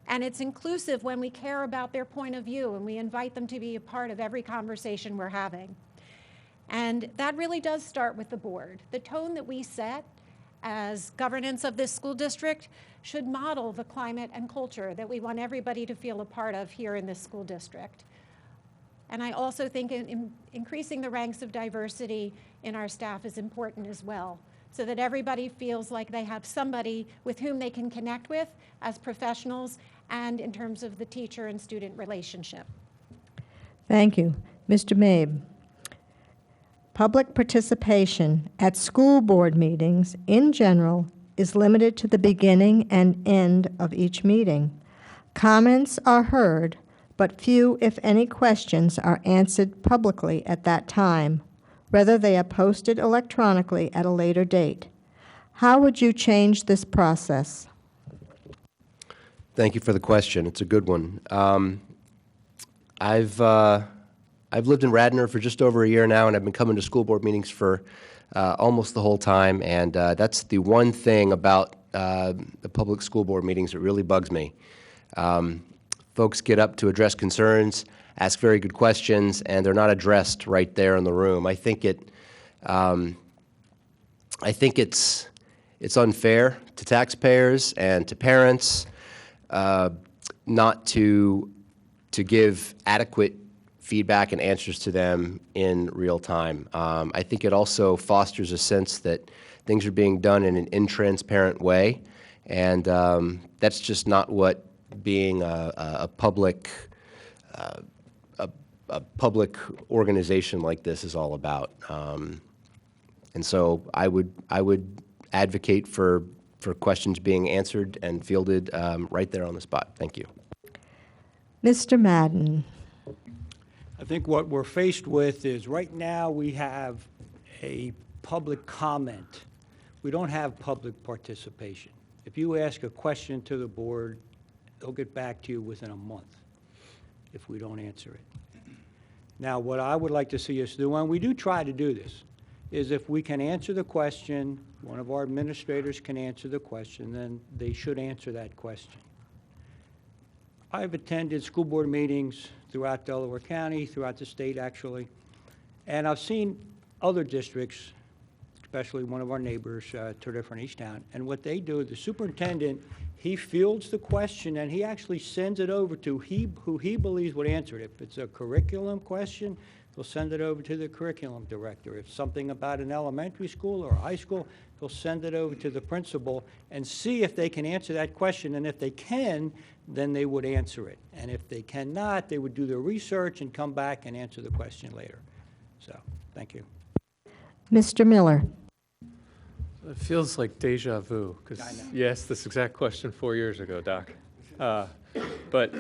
And it's inclusive when we care about their point of view and we invite them to be a part of every conversation we're having. And that really does start with the board. The tone that we set as governance of this school district should model the climate and culture that we want everybody to feel a part of here in this school district. And I also think increasing the ranks of diversity in our staff is important as well, so that everybody feels like they have somebody with whom they can connect with as professionals and in terms of the teacher and student relationship. Thank you. Mr. Mabe? Public participation at school board meetings in general is limited to the beginning and end of each meeting. Comments are heard, but few, if any, questions are answered publicly at that time. Rather, they are posted electronically at a later date. How would you change this process? Thank you for the question. It's a good one. I've lived in Radnor for just over a year now, and I've been coming to school board meetings for almost the whole time, and that's the one thing about the public school board meetings that really bugs me. Folks get up to address concerns, ask very good questions, and they're not addressed right there in the room. I think it's unfair to taxpayers and to parents not to give adequate feedback and answers to them in real time. I think it also fosters a sense that things are being done in an intransparent way, and that's just not what being a public organization like this is all about. And so I would advocate for questions being answered and fielded right there on the spot. Thank you. Mr. Madden? I think what we're faced with is right now we have a public comment. We don't have public participation. If you ask a question to the board, they'll get back to you within a month if we don't answer it. Now, what I would like to see us do, and we do try to do this, is if we can answer the question, one of our administrators can answer the question, then they should answer that question. I've attended school board meetings throughout Delaware County, throughout the state actually, and I've seen other districts, especially one of our neighbors, Turdiff in Easttown, and what they do, the superintendent, he fields the question and he actually sends it over to who he believes would answer it. If it's a curriculum question, he'll send it over to the curriculum director. If something about an elementary school or a high school, he'll send it over to the principal and see if they can answer that question. And if they can, then they would answer it. And if they cannot, they would do their research and come back and answer the question later. So, thank you. Mr. Miller? It feels like deja vu, because you asked this exact question 4 years ago, Doc. But,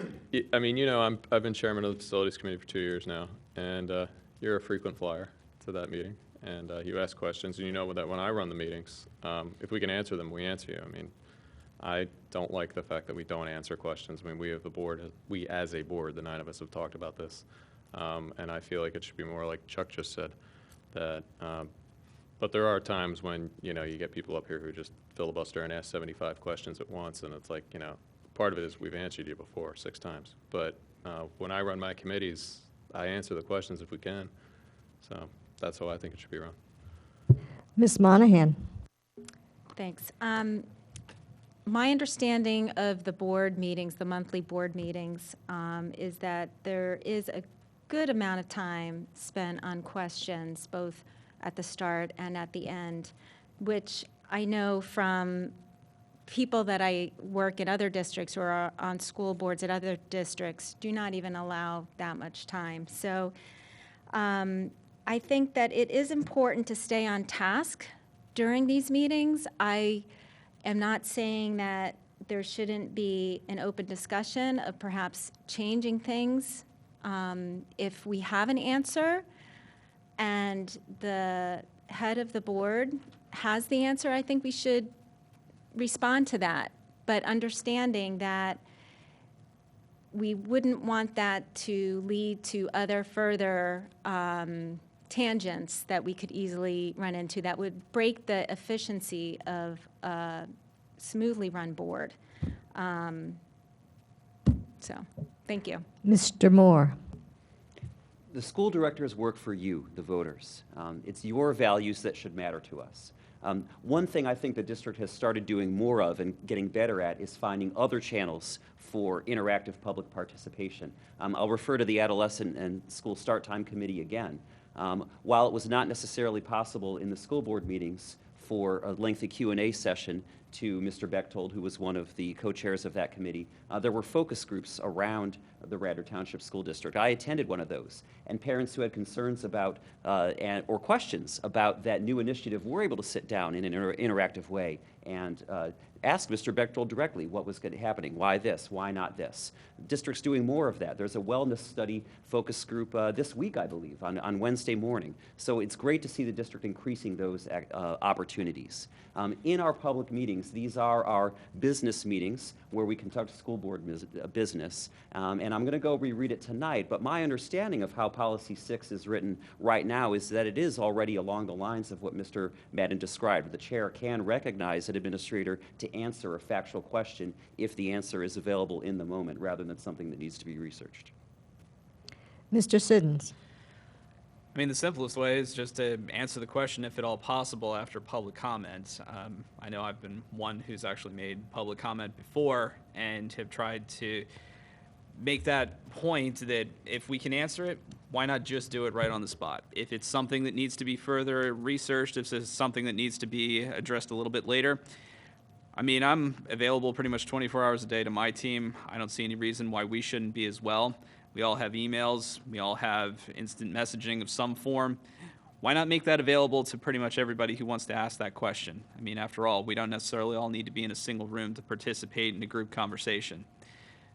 I mean, you know, I've been chairman of the Facilities Committee for 2 years now, and you're a frequent flyer to that meeting, and you ask questions, and you know that when I run the meetings, if we can answer them, we answer you. I mean, I don't like the fact that we don't answer questions. I mean, we as a board, the 9 of us have talked about this, and I feel like it should be more like Chuck just said, that, but there are times when, you know, you get people up here who just filibuster and ask 75 questions at once, and it's like, you know, part of it is we've answered you before 6 times. But when I run my committees, I answer the questions if we can. So that's how I think it should be run. Ms. Monahan? Thanks. My understanding of the board meetings, the monthly board meetings, is that there is a good amount of time spent on questions, both at the start and at the end, which I know from people that I work in other districts or are on school boards at other districts do not even allow that much time. So I I think that it is important to stay on task during these meetings. I am not saying that there shouldn't be an open discussion of perhaps changing things. If we have an answer and the head of the board has the answer, I think we should respond to that, but understanding that we wouldn't want that to lead to other further tangents that we could easily run into that would break the efficiency of a smoothly run board. So, thank you. Mr. Moore. The school directors work for you, the voters. It's your values that should matter to us. One thing I think the district has started doing more of and getting better at is finding other channels for interactive public participation. I'll refer to the Adolescent and School Start Time Committee again. While it was not necessarily possible in the school board meetings for a lengthy Q&A session to Mr. Bechtold, who was one of the co-chairs of that committee, there were focus groups around the Radnor Township School District. I attended one of those, and parents who had concerns about or questions about that new initiative were able to sit down in an interactive way and ask Mr. Bechtold directly what was happening, why this, why not this. The district's doing more of that. There's a wellness study focus group this week, I believe, on Wednesday morning. So it's great to see the district increasing those opportunities. In our public meetings, these are our business meetings where we conduct school board business. And I'm going to go reread it tonight, but my understanding of how Policy 6 is written right now is that it is already along the lines of what Mr. Madden described. The chair can recognize an administrator to answer a factual question if the answer is available in the moment rather than something that needs to be researched. Mr. Siddons. I mean, the simplest way is just to answer the question, if at all possible, after public comment. I know I've been one who's actually made public comment before and have tried to make that point that if we can answer it, why not just do it right on the spot? If it's something that needs to be further researched, if it's something that needs to be addressed a little bit later, I mean, I'm available pretty much 24 hours a day to my team. I don't see any reason why we shouldn't be as well. We all have emails. We all have instant messaging of some form. Why not make that available to pretty much everybody who wants to ask that question? I mean, after all, we don't necessarily all need to be in a single room to participate in a group conversation.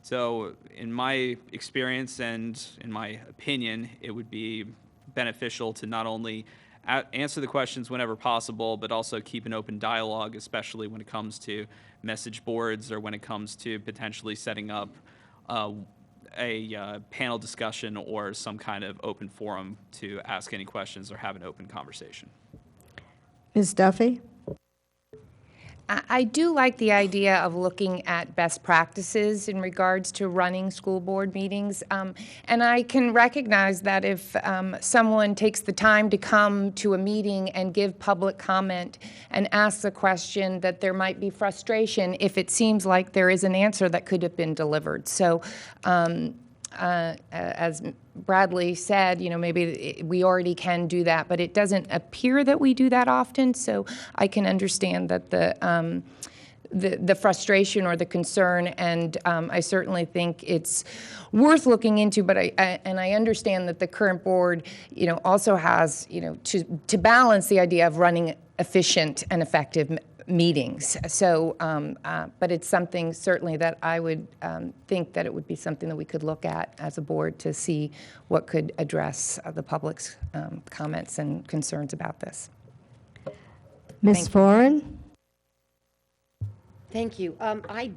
So in my experience and in my opinion, it would be beneficial to not only answer the questions whenever possible, but also keep an open dialogue, especially when it comes to message boards or when it comes to potentially setting up a panel discussion or some kind of open forum to ask any questions or have an open conversation. Ms. Duffy? I do like the idea of looking at best practices in regards to running school board meetings. And I can recognize that if someone takes the time to come to a meeting and give public comment and ask a question, that there might be frustration if it seems like there is an answer that could have been delivered. So as Bradley said, you know, maybe we already can do that, but it doesn't appear that we do that often. So I can understand that the frustration or the concern, and I certainly think it's worth looking into. But I understand that the current board, you know, also has, you know, to balance the idea of running efficient and effective meetings. So, but it's something certainly that I would think that it would be something that we could look at as a board to see what could address the public's comments and concerns about this. Ms. Foran? Thank you. I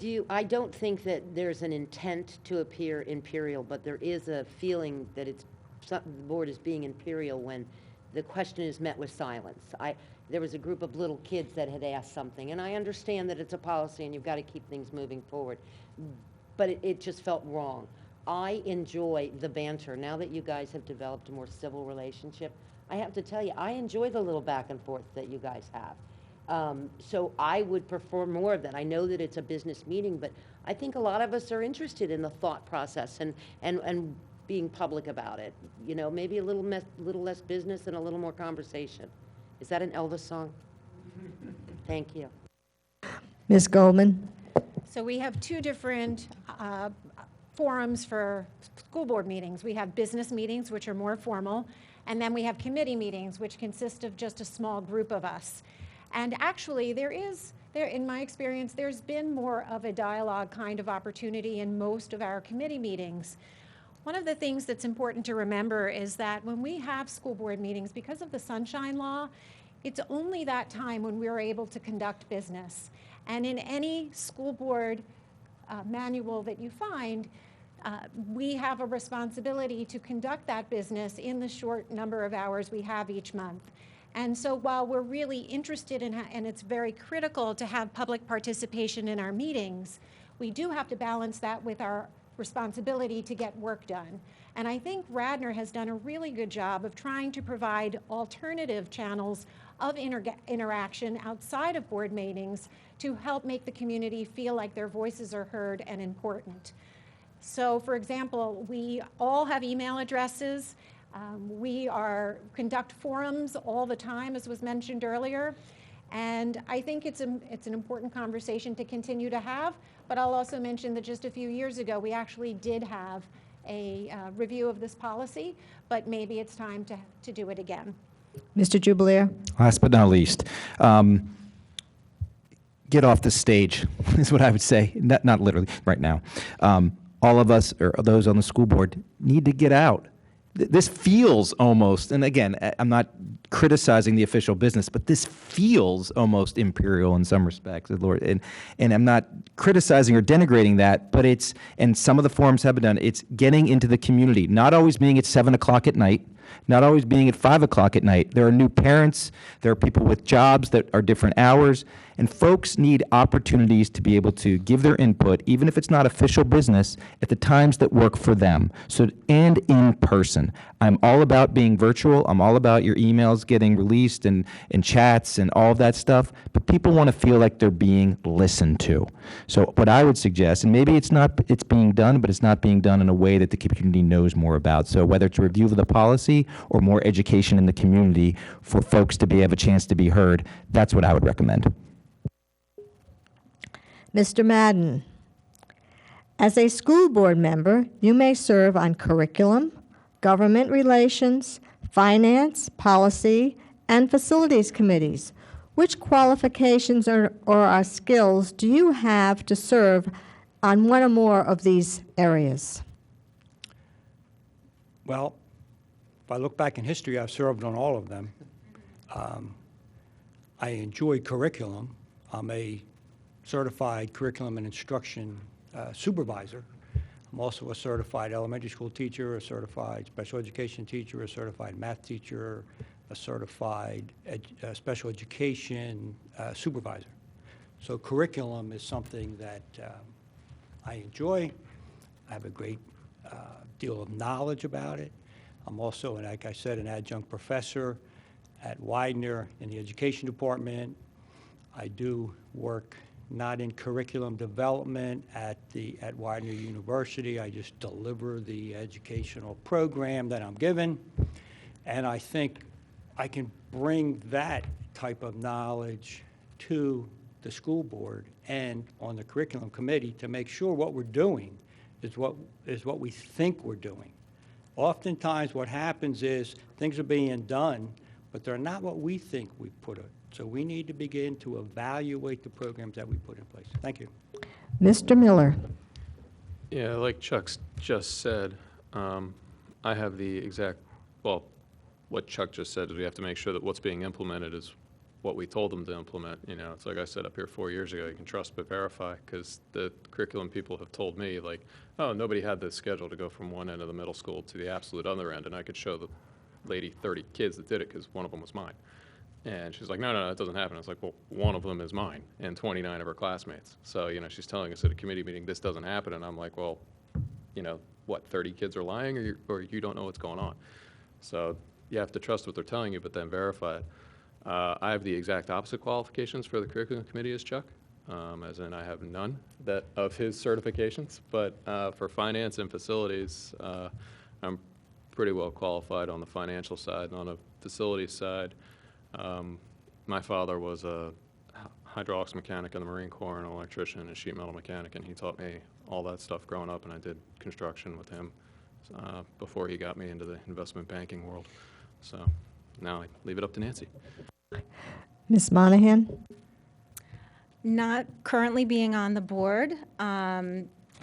don't think that there's an intent to appear imperial, but there is a feeling that the board is being imperial when the question is met with silence. There was a group of little kids that had asked something, and I understand that it's a policy and you've got to keep things moving forward, but it just felt wrong. I enjoy the banter. Now that you guys have developed a more civil relationship, I have to tell you, I enjoy the little back and forth that you guys have. So I would prefer more of that. I know that it's a business meeting, but I think a lot of us are interested in the thought process and being public about it. You know, maybe a little less business and a little more conversation. Is that an Elvis song? Thank you. Ms. Goldman? So we have two different forums for school board meetings. We have business meetings, which are more formal, And then we have committee meetings, which consist of just a small group of us. And actually, in my experience, there's been more of a dialogue kind of opportunity in most of our committee meetings. One of the things that's important to remember is that when we have school board meetings, because of the Sunshine Law, it's only that time when we're able to conduct business. And in any school board manual that you find, we have a responsibility to conduct that business in the short number of hours we have each month. And so while we're really interested in, and it's very critical to have public participation in our meetings, we do have to balance that with our responsibility to get work done. And I think Radnor has done a really good job of trying to provide alternative channels of interaction outside of board meetings to help make the community feel like their voices are heard and important. So, for example, we all have email addresses. We conduct forums all the time, as was mentioned earlier. And I think it's an important conversation to continue to have. But I'll also mention that just a few years ago, we actually did have a review of this policy, but maybe it's time to do it again. Mr. Jubileer? Last but not least, get off the stage is what I would say. Not literally, right now. All of us, or those on the school board, need to get out. This feels almost, and again, I'm not criticizing the official business, but this feels almost imperial in some respects, Lord. And I'm not criticizing or denigrating that, but it's, and some of the forums have been done, it's getting into the community, not always being at 7 o'clock at night, not always being at 5 o'clock at night. There are new parents, there are people with jobs that are different hours, and folks need opportunities to be able to give their input, even if it's not official business, at the times that work for them. So, and in person. I'm all about being virtual. I'm all about your emails getting released and chats and all of that stuff, but people want to feel like they're being listened to. So what I would suggest, and maybe it's being done, but it's not being done in a way that the community knows more about. So whether it's a review of the policy or more education in the community for folks to have a chance to be heard, that's what I would recommend. Mr. Madden, as a school board member, you may serve on curriculum, government relations, finance, policy, and facilities committees. Which qualifications or skills do you have to serve on one or more of these areas? Well, if I look back in history, I've served on all of them. I enjoy curriculum. I'm a certified curriculum and instruction supervisor. I'm also a certified elementary school teacher, a certified special education teacher, a certified math teacher, a certified special education supervisor. So curriculum is something that I enjoy. I have a great deal of knowledge about it. I'm also, like I said, an adjunct professor at Widener in the education department. I do work not in curriculum development at Widener University. I just deliver the educational program that I'm given. And I think I can bring that type of knowledge to the school board and on the curriculum committee to make sure what we're doing is what we think we're doing. Oftentimes what happens is things are being done, but they're not what we think we put it. So we need to begin to evaluate the programs that we put in place. Thank you. Mr. Miller. Yeah, like Chuck just said, I have the exact, well, what Chuck just said is we have to make sure that what's being implemented is what we told them to implement. You know, it's like I said up here 4 years ago, you can trust but verify, because the curriculum people have told me, like, oh, nobody had the schedule to go from one end of the middle school to the absolute other end, and I could show the lady 30 kids that did it because one of them was mine. And she's like, no, that doesn't happen. I was like, well, one of them is mine and 29 of her classmates. So, you know, she's telling us at a committee meeting, this doesn't happen. And I'm like, well, you know, what, 30 kids are lying, or you don't know what's going on? So you have to trust what they're telling you, but then verify it. I have the exact opposite qualifications for the curriculum committee as Chuck, as in I have none of his certifications. But for finance and facilities, I'm pretty well qualified on the financial side, and on the facilities side, my father was a hydraulics mechanic in the Marine Corps, and an electrician and a sheet metal mechanic, and he taught me all that stuff growing up, and I did construction with him before he got me into the investment banking world. So now I leave it up to Nancy. Ms. Monahan? Not currently being on the board,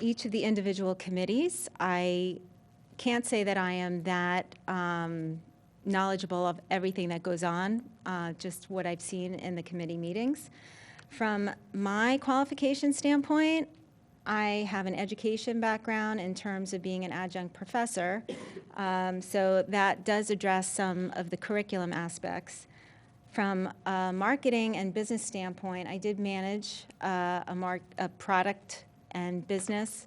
each of the individual committees, I can't say that I am that knowledgeable of everything that goes on, just what I've seen in the committee meetings. From my qualification standpoint, I have an education background in terms of being an adjunct professor, so that does address some of the curriculum aspects. From a marketing and business standpoint, I did manage a product and business,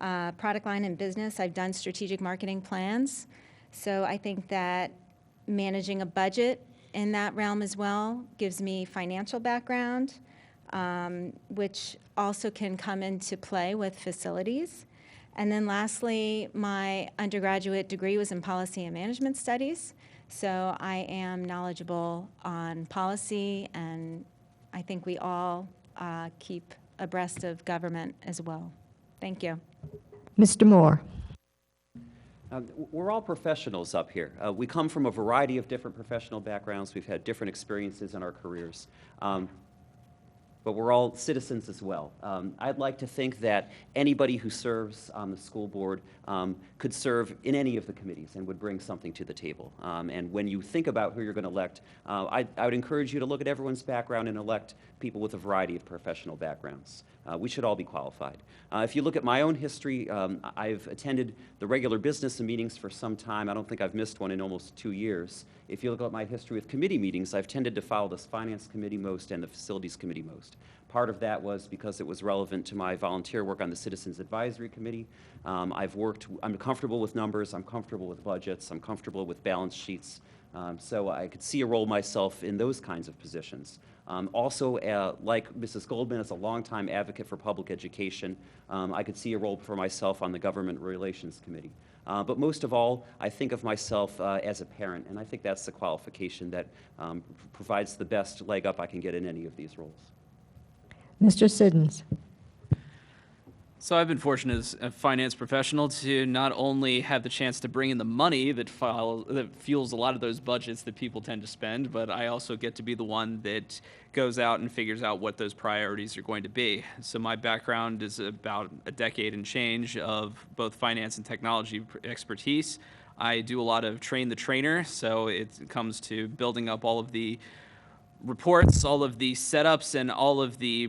product line and business. I've done strategic marketing plans, so I think that managing a budget in that realm as well gives me financial background, which also can come into play with facilities. And then lastly, my undergraduate degree was in policy and management studies. So I am knowledgeable on policy, and I think we all keep abreast of government as well. Thank you. Mr. Moore? We're all professionals up here. We come from a variety of different professional backgrounds. We've had different experiences in our careers. But we're all citizens as well. I'd like to think that anybody who serves on the school board could serve in any of the committees and would bring something to the table. And when you think about who you're going to elect, I would encourage you to look at everyone's background and elect people with a variety of professional backgrounds. We should all be qualified. If you look at my own history, I've attended the regular business and meetings for some time. I don't think I've missed one in almost 2 years. If you look at my history with committee meetings, I've tended to follow the Finance Committee most and the Facilities Committee most. Part of that was because it was relevant to my volunteer work on the Citizens Advisory Committee. I'm comfortable with numbers, I'm comfortable with budgets, I'm comfortable with balance sheets. So I could see a role myself in those kinds of positions. Also, like Mrs. Goldman, as a longtime advocate for public education, I could see a role for myself on the Government Relations Committee. But most of all, I think of myself as a parent, and I think that's the qualification that provides the best leg up I can get in any of these roles. Mr. Siddons? So I've been fortunate as a finance professional to not only have the chance to bring in the money that fuels a lot of those budgets that people tend to spend, but I also get to be the one that goes out and figures out what those priorities are going to be. So my background is about a decade and change of both finance and technology expertise. I do a lot of train the trainer, so it comes to building up all of the reports, all of the setups, and all of the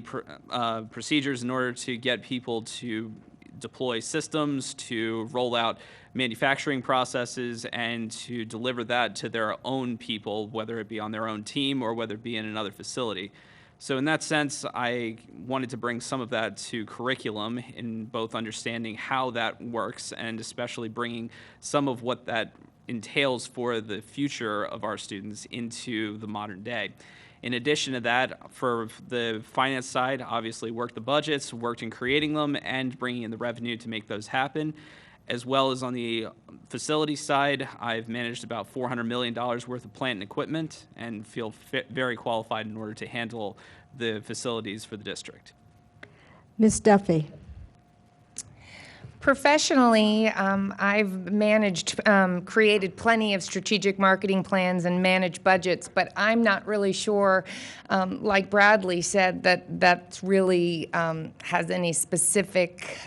procedures in order to get people to deploy systems, to roll out manufacturing processes, and to deliver that to their own people, whether it be on their own team or whether it be in another facility. So in that sense, I wanted to bring some of that to curriculum in both understanding how that works and especially bringing some of what that entails for the future of our students into the modern day. In addition to that, for the finance side, obviously worked the budgets, worked in creating them and bringing in the revenue to make those happen. As well as on the facility side, I've managed about $400 million worth of plant and equipment and feel very qualified in order to handle the facilities for the district. Ms. Duffy? Professionally, I've created plenty of strategic marketing plans and managed budgets, but I'm not really sure, like Bradley said, that really has any specific,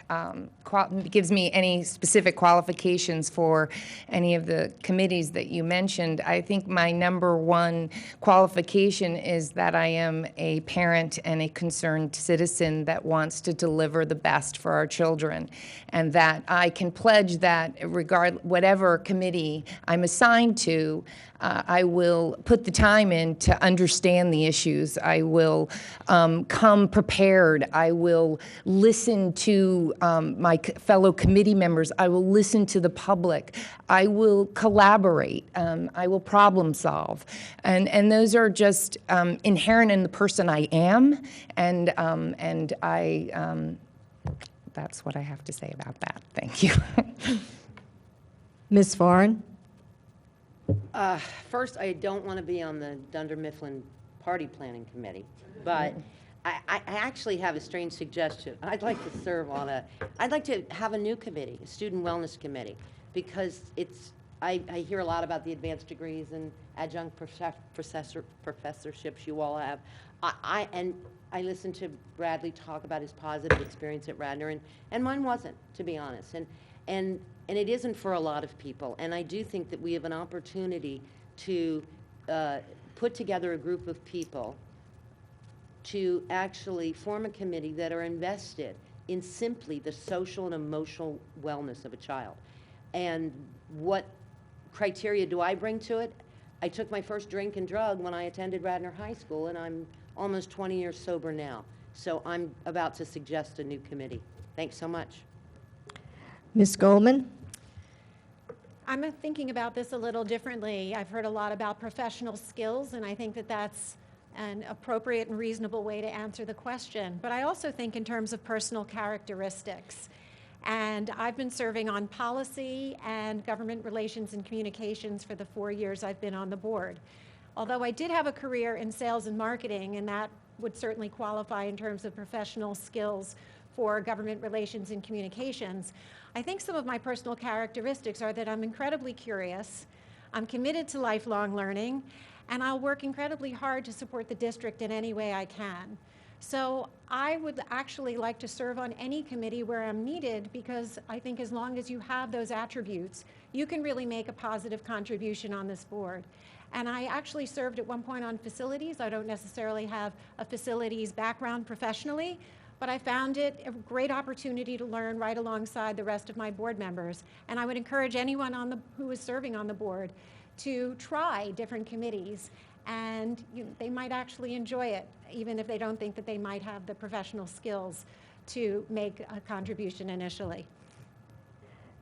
gives me any specific qualifications for any of the committees that you mentioned. I think my number one qualification is that I am a parent and a concerned citizen that wants to deliver the best for our children. And that I can pledge that whatever committee I'm assigned to, I will put the time in to understand the issues. I will come prepared. I will listen to my fellow committee members. I will listen to the public. I will collaborate. I will problem solve. And those are just inherent in the person I am. And that's what I have to say about that. Thank you. Ms. Foran? First, I don't want to be on the Dunder Mifflin Party Planning Committee, but I actually have a strange suggestion. I'd like to have a new committee, a Student Wellness Committee, because I hear a lot about the advanced degrees and adjunct professorships you all have. I listened to Bradley talk about his positive experience at Radnor, and mine wasn't, to be honest. And it isn't for a lot of people. And I do think that we have an opportunity to put together a group of people to actually form a committee that are invested in simply the social and emotional wellness of a child. And what criteria do I bring to it? I took my first drink and drug when I attended Radnor High School, and I'm almost 20 years sober now. So I'm about to suggest a new committee. Thanks so much. Ms. Goldman? I'm thinking about this a little differently. I've heard a lot about professional skills, and I think that that's an appropriate and reasonable way to answer the question. But I also think in terms of personal characteristics. And I've been serving on policy and government relations and communications for the 4 years I've been on the board. Although I did have a career in sales and marketing, and that would certainly qualify in terms of professional skills for government relations and communications, I think some of my personal characteristics are that I'm incredibly curious, I'm committed to lifelong learning, and I'll work incredibly hard to support the district in any way I can. So I would actually like to serve on any committee where I'm needed, because I think as long as you have those attributes, you can really make a positive contribution on this board. And I actually served at one point on facilities. I don't necessarily have a facilities background professionally, but I found it a great opportunity to learn right alongside the rest of my board members. And I would encourage anyone who is serving on the board to try different committees, and they might actually enjoy it, even if they don't think that they might have the professional skills to make a contribution initially.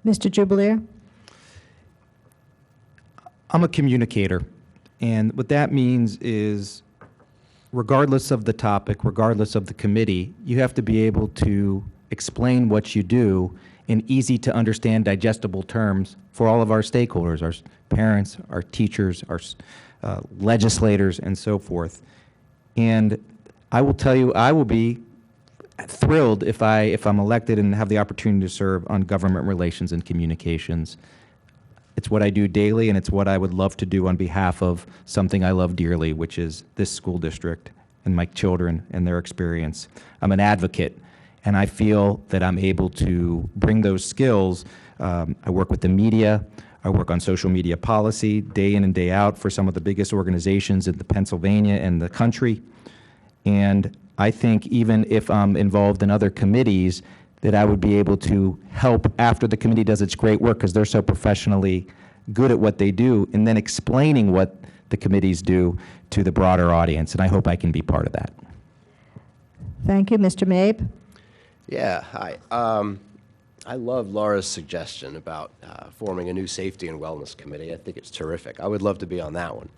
Mr. Jubileer? I'm a communicator, and what that means is regardless of the topic, regardless of the committee, you have to be able to explain what you do in easy to understand, digestible terms for all of our stakeholders, our parents, our teachers, our legislators, and so forth. And I will tell you, I will be thrilled if I'm elected and have the opportunity to serve on government relations and communications. It's what I do daily, and it's what I would love to do on behalf of something I love dearly, which is this school district and my children and their experience. I'm an advocate, and I feel that I'm able to bring those skills. I work with the media. I work on social media policy day in and day out for some of the biggest organizations in Pennsylvania and the country. And I think even if I'm involved in other committees, that I would be able to help after the committee does its great work, because they're so professionally good at what they do, and then explaining what the committees do to the broader audience. And I hope I can be part of that. Thank you. Mr. Mabe? Yeah, hi. I love Laura's suggestion about forming a new safety and wellness committee. I think it's terrific. I would love to be on that one.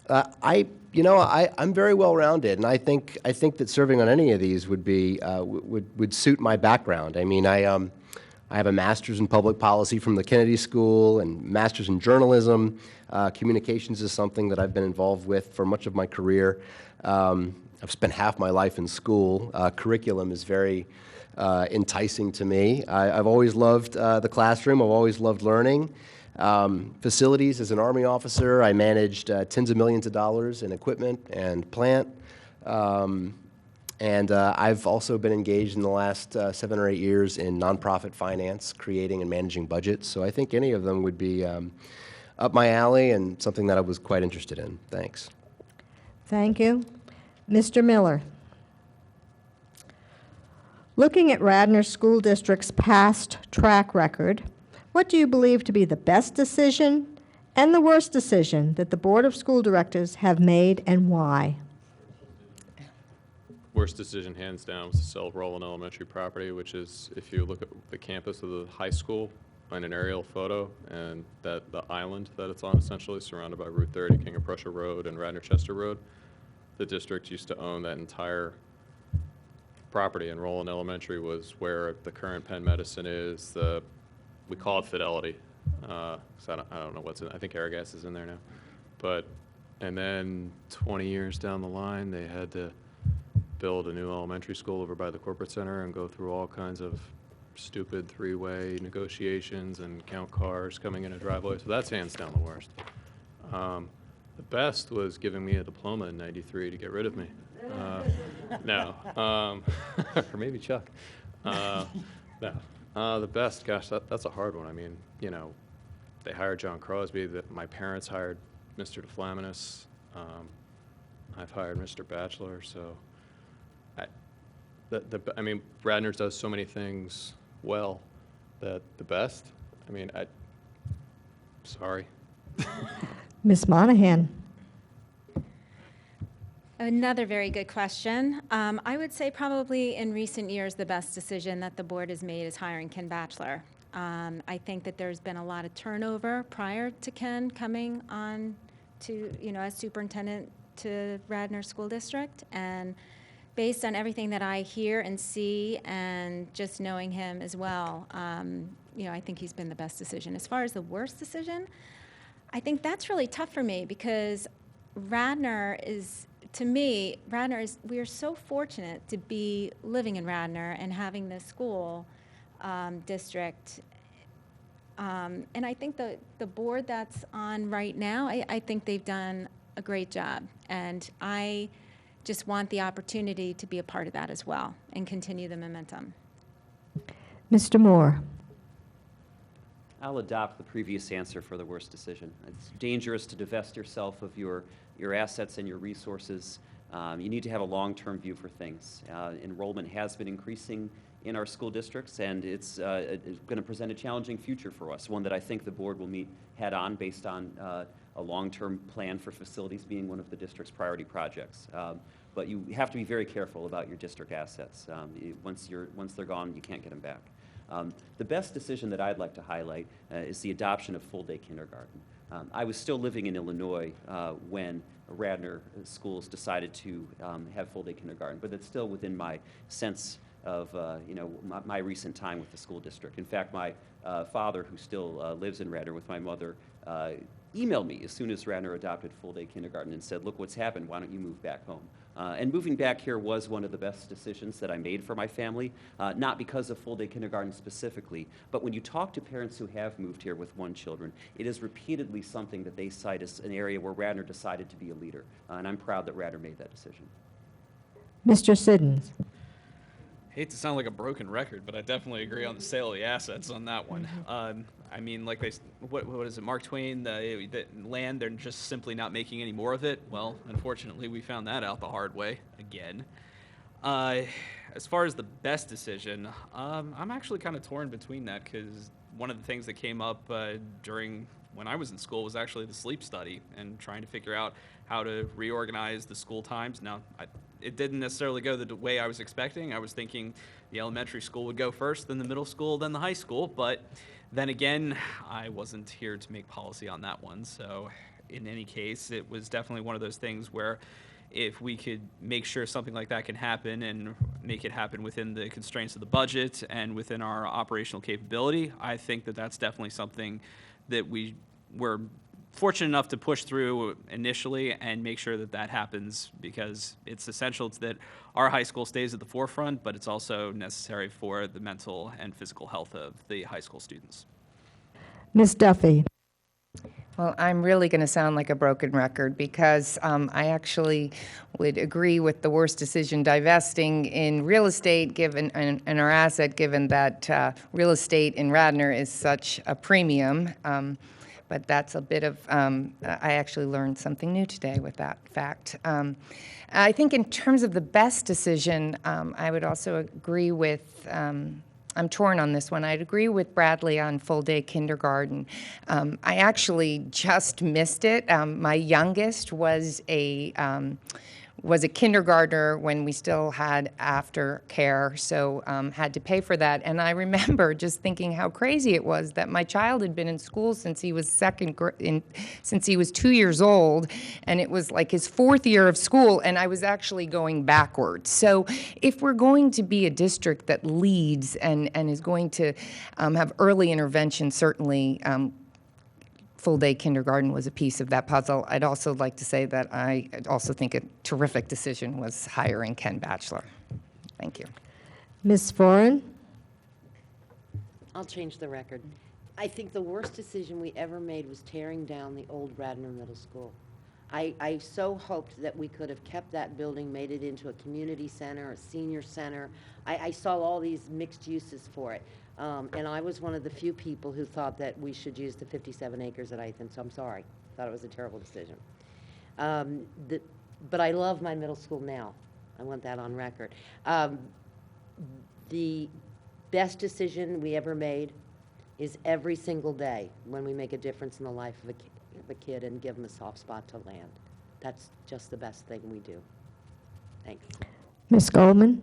I'm very well-rounded, and I think that serving on any of these would be would suit my background. I mean, I have a master's in public policy from the Kennedy School and master's in journalism. Communications is something that I've been involved with for much of my career. I've spent half my life in school. Curriculum is very enticing to me. I've always loved the classroom. I've always loved learning. Facilities, as an Army officer, I managed tens of millions of dollars in equipment and plant. And I've also been engaged in the last 7 or 8 years in nonprofit finance, creating and managing budgets. So I think any of them would be up my alley and something that I was quite interested in. Thanks. Thank you. Mr. Miller? Looking at Radnor School District's past track record, what do you believe to be the best decision and the worst decision that the Board of School Directors have made, and why? Worst decision, hands down, was to sell Roland Elementary property, which is, if you look at the campus of the high school on an aerial photo, and the island that it's on, essentially surrounded by Route 30, King of Prussia Road, and Radnor-Chester Road, the district used to own that entire property, and Roland Elementary was where the current Penn Medicine is. We call it Fidelity. I don't know what's in it. I think Airgas is in there now. And then 20 years down the line, they had to build a new elementary school over by the corporate center and go through all kinds of stupid three-way negotiations and count cars coming in a driveway, so that's hands down the worst. The best was giving me a diploma in '93 to get rid of me. No, or maybe Chuck. No, the best, gosh, that's a hard one. I mean, you know, they hired John Crosby. My parents hired Mr. DeFlaminis. I've hired Mr. Batchelor, so I mean, Radnor does so many things well that the best, I mean, sorry. Ms. Monahan. Another very good question. I would say probably in recent years, the best decision that the board has made is hiring Ken Batchelor. I think that there's been a lot of turnover prior to Ken coming on to, as superintendent to Radnor School District. And based on everything that I hear and see and just knowing him as well, I think he's been the best decision. As far as the worst decision, I think that's really tough for me because Radnor is, we are so fortunate to be living in Radnor and having this school district. And I think the board that's on right now, I think they've done a great job. And I just want the opportunity to be a part of that as well and continue the momentum. Mr. Moore. I'll adopt the previous answer for the worst decision. It's dangerous to divest yourself of your assets and your resources. You need to have a long-term view for things. Enrollment has been increasing in our school districts, and it's going to present a challenging future for us, one that I think the board will meet head-on based on a long-term plan for facilities being one of the district's priority projects. But you have to be very careful about your district assets. Once they're gone, you can't get them back. The best decision that I'd like to highlight is the adoption of full-day kindergarten. I was still living in Illinois when Radnor schools decided to have full-day kindergarten, but it's still within my sense of my recent time with the school district. In fact, my father, who still lives in Radnor with my mother, emailed me as soon as Radnor adopted full-day kindergarten and said, "Look what's happened, why don't you move back home?" And moving back here was one of the best decisions that I made for my family, not because of full-day kindergarten specifically, but when you talk to parents who have moved here with one children, it is repeatedly something that they cite as an area where Radnor decided to be a leader, and I'm proud that Radnor made that decision. Mr. Siddons. Hate to sound like a broken record, but I definitely agree on the sale of the assets on that one. I mean, like what is it, Mark Twain, the land, they're just simply not making any more of it. Well, unfortunately, we found that out the hard way again. As far as the best decision, I'm actually kind of torn between that because one of the things that came up during when I was in school was actually the sleep study and trying to figure out how to reorganize the school times. Now, it didn't necessarily go the way I was expecting. I was thinking the elementary school would go first, then the middle school, then the high school. But then again, I wasn't here to make policy on that one. So in any case, it was definitely one of those things where if we could make sure something like that can happen and make it happen within the constraints of the budget and within our operational capability, I think that that's definitely something that we were fortunate enough to push through initially and make sure that that happens because it's essential that our high school stays at the forefront, but it's also necessary for the mental and physical health of the high school students. Ms. Duffy. Well, I'm really going to sound like a broken record because I actually would agree with the worst decision divesting in real estate given and our asset given that real estate in Radnor is such a premium. But that's a bit of, I actually learned something new today with that fact. I think in terms of the best decision, I would also agree with, I'm torn on this one. I'd agree with Bradley on full-day kindergarten. I actually just missed it. My youngest was a kindergartner when we still had aftercare, so had to pay for that. And I remember just thinking how crazy it was that my child had been in school since he was since he was 2 years old, and it was like his 4th year of school, and I was actually going backwards. So if we're going to be a district that leads and is going to have early intervention, certainly full-day kindergarten was a piece of that puzzle. I'd also like to say that I also think a terrific decision was hiring Ken Batchelor. Thank you. Ms. Foran. I'll change the record. I think the worst decision we ever made was tearing down the old Radnor Middle School. I so hoped that we could have kept that building, made it into a community center, a senior center. I saw all these mixed uses for it. And I was one of the few people who thought that we should use the 57 acres at Ethan, so I'm sorry. Thought it was a terrible decision. But I love my middle school now. I want that on record. The best decision we ever made is every single day when we make a difference in the life of a kid and give them a soft spot to land. That's just the best thing we do. Thanks. Ms. Goldman?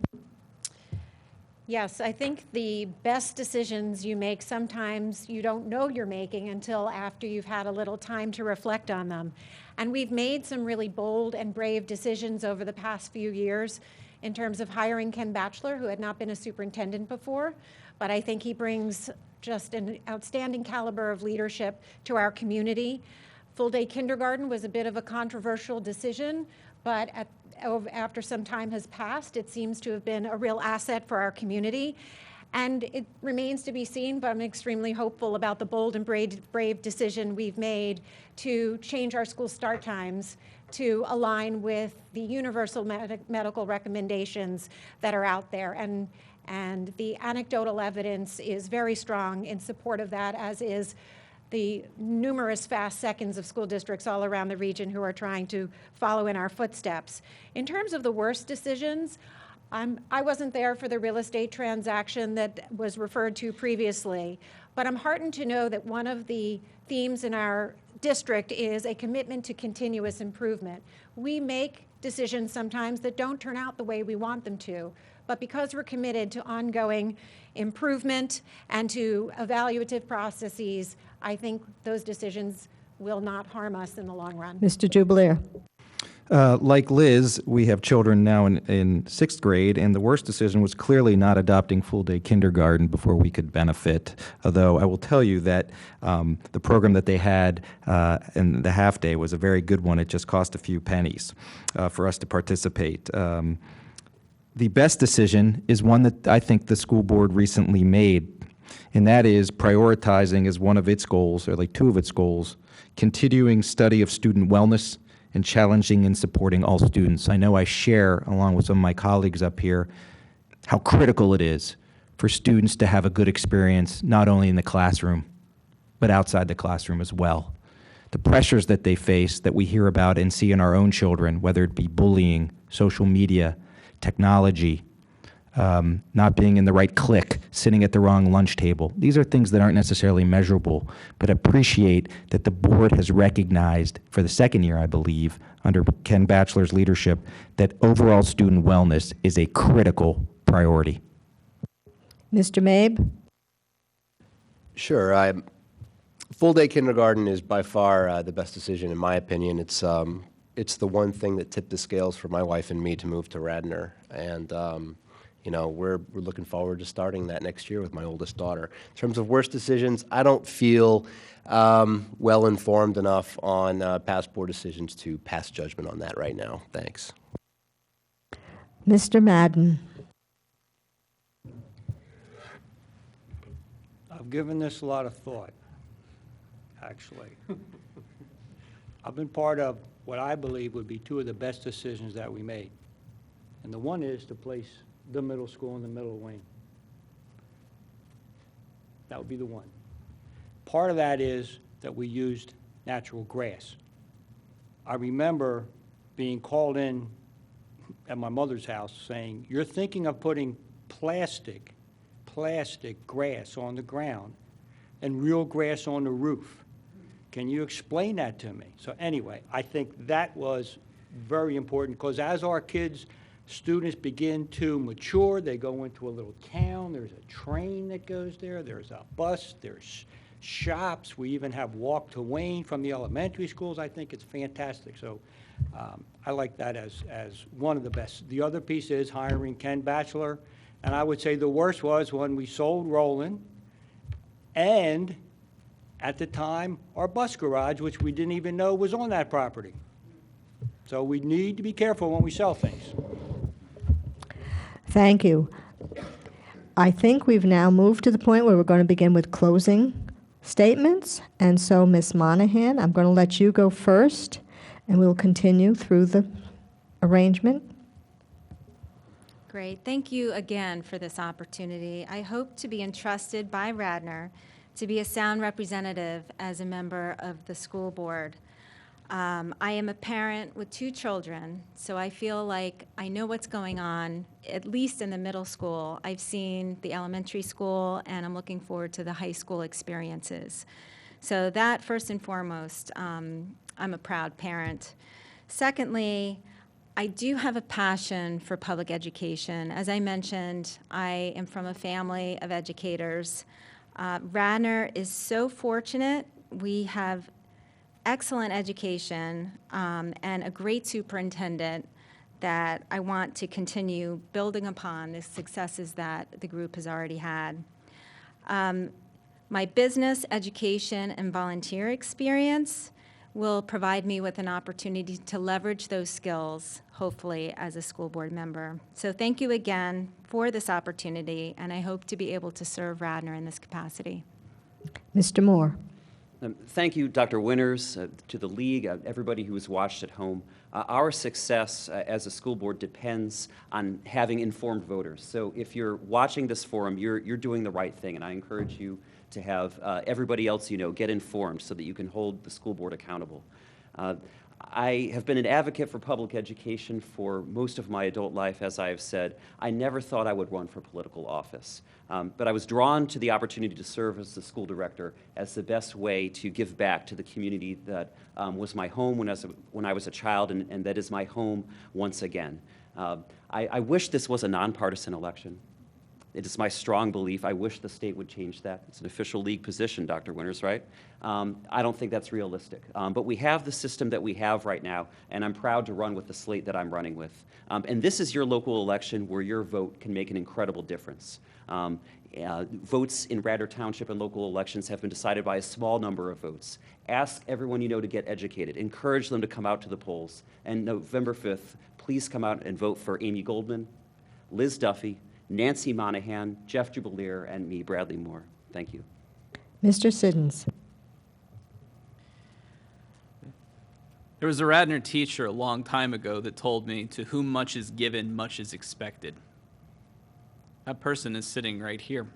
Yes, I think the best decisions you make, sometimes you don't know you're making until after you've had a little time to reflect on them. And we've made some really bold and brave decisions over the past few years in terms of hiring Ken Batchelor, who had not been a superintendent before, but I think he brings just an outstanding caliber of leadership to our community. Full-day kindergarten was a bit of a controversial decision, but after some time has passed, it seems to have been a real asset for our community. And it remains to be seen, but I'm extremely hopeful about the bold and brave decision we've made to change our school start times to align with the universal medical recommendations that are out there. And the anecdotal evidence is very strong in support of that, as is the numerous fast seconds of school districts all around the region who are trying to follow in our footsteps. In terms of the worst decisions, I wasn't there for the real estate transaction that was referred to previously, but I'm heartened to know that one of the themes in our district is a commitment to continuous improvement. We make decisions sometimes that don't turn out the way we want them to, but because we're committed to ongoing improvement and to evaluative processes, I think those decisions will not harm us in the long run. Mr. Jubileer? Like Liz, we have children now in sixth grade, and the worst decision was clearly not adopting full-day kindergarten before we could benefit. Although I will tell you that the program that they had in the half-day was a very good one. It just cost a few pennies for us to participate. The best decision is one that I think the school board recently made, and that is prioritizing as one of its goals, or like two of its goals, continuing study of student wellness and challenging and supporting all students. I know I share, along with some of my colleagues up here, how critical it is for students to have a good experience, not only in the classroom, but outside the classroom as well. The pressures that they face that we hear about and see in our own children, whether it be bullying, social media, technology, not being in the right clique, sitting at the wrong lunch table. These are things that aren't necessarily measurable, but appreciate that the board has recognized for the second year, I believe, under Ken Batchelor's leadership, that overall student wellness is a critical priority. Mr. Mabe? Sure. Full-day kindergarten is by far the best decision, in my opinion. It's the one thing that tipped the scales for my wife and me to move to Radnor. And you know, we're looking forward to starting that next year with my oldest daughter. In terms of worst decisions, I don't feel well informed enough on past board decisions to pass judgment on that right now. Thanks. Mr. Madden? I've given this a lot of thought, actually. I've been part of what I believe would be two of the best decisions that we made. And the one is to place the middle school in the middle of Wayne. That would be the one. Part of that is that we used natural grass. I remember being called in at my mother's house saying, "You're thinking of putting plastic grass on the ground and real grass on the roof. Can you explain that to me?" So anyway, I think that was very important, because as our students begin to mature, they go into a little town, there's a train that goes there, there's a bus, there's shops, we even have walk to Wayne from the elementary schools. I think it's fantastic. So I like that as one of the best. The other piece is hiring Ken Batchelor, and I would say the worst was when we sold Roland, and at the time, our bus garage, which we didn't even know was on that property. So we need to be careful when we sell things. Thank you. I think we've now moved to the point where we're going to begin with closing statements. And so, Ms. Monahan, I'm going to let you go first, and we'll continue through the arrangement. Great. Thank you again for this opportunity. I hope to be entrusted by Radnor to be a sound representative as a member of the school board. I am a parent with 2 children, so I feel like I know what's going on, at least in the middle school. I've seen the elementary school, and I'm looking forward to the high school experiences. So that, first and foremost, I'm a proud parent. Secondly, I do have a passion for public education. As I mentioned, I am from a family of educators. Radnor is so fortunate. We have excellent education and a great superintendent that I want to continue building upon the successes that the group has already had. My business, education, and volunteer experience will provide me with an opportunity to leverage those skills, hopefully, as a school board member. So thank you again for this opportunity, and I hope to be able to serve Radnor in this capacity. Mr. Moore. Thank you, Dr. Winters, to the League, everybody who has watched at home. Our success as a school board depends on having informed voters. So if you're watching this forum, you're doing the right thing, and I encourage you to have everybody else you know get informed so that you can hold the school board accountable. I have been an advocate for public education for most of my adult life, as I have said. I never thought I would run for political office, but I was drawn to the opportunity to serve as the school director as the best way to give back to the community that was my home when I was a child, and that is my home once again. I wish this was a nonpartisan election. It is my strong belief. I wish the state would change that. It's an official league position, Dr. Winters, right? I don't think that's realistic. But we have the system that we have right now, and I'm proud to run with the slate that I'm running with. And this is your local election where your vote can make an incredible difference. Votes in Radnor Township and local elections have been decided by a small number of votes. Ask everyone you know to get educated. Encourage them to come out to the polls. And November 5th, please come out and vote for Amy Goldman, Liz Duffy, Nancy Monahan, Jeff Jubileer, and me, Bradley Moore. Thank you. Mr. Siddons. There was a Radnor teacher a long time ago that told me, "To whom much is given, much is expected." That person is sitting right here.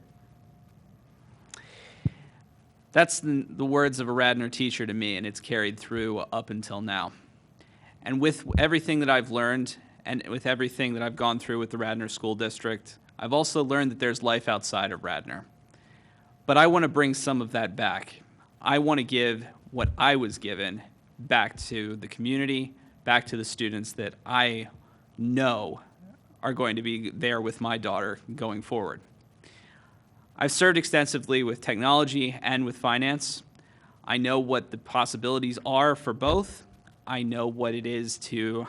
That's the words of a Radnor teacher to me, and it's carried through up until now. And with everything that I've learned, and with everything that I've gone through with the Radnor School District, I've also learned that there's life outside of Radnor. But I want to bring some of that back. I want to give what I was given back to the community, back to the students that I know are going to be there with my daughter going forward. I've served extensively with technology and with finance. I know what the possibilities are for both. I know what it is to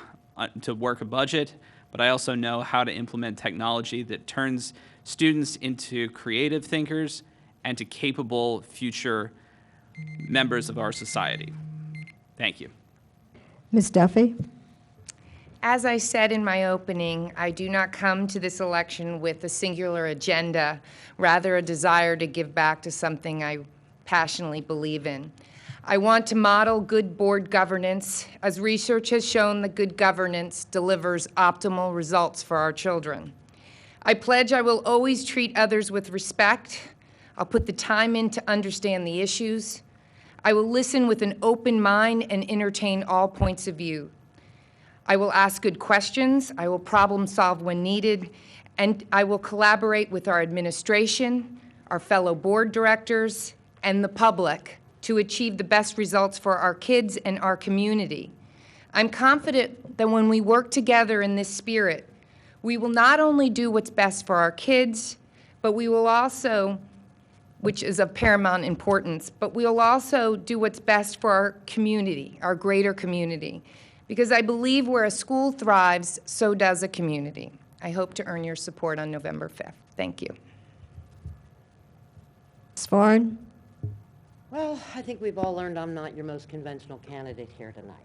work a budget, but I also know how to implement technology that turns students into creative thinkers and to capable future members of our society. Thank you. Ms. Duffy. As I said in my opening, I do not come to this election with a singular agenda, rather a desire to give back to something I passionately believe in. I want to model good board governance, as research has shown that good governance delivers optimal results for our children. I pledge I will always treat others with respect. I'll put the time in to understand the issues. I will listen with an open mind and entertain all points of view. I will ask good questions, I will problem solve when needed, and I will collaborate with our administration, our fellow board directors, and the public to achieve the best results for our kids and our community. I'm confident that when we work together in this spirit, we will not only do what's best for our kids, but we will also, which is of paramount importance, but we will also do what's best for our community, our greater community. Because I believe where a school thrives, so does a community. I hope to earn your support on November 5th. Thank you. Ms. Farn. Well, I think we've all learned I'm not your most conventional candidate here tonight.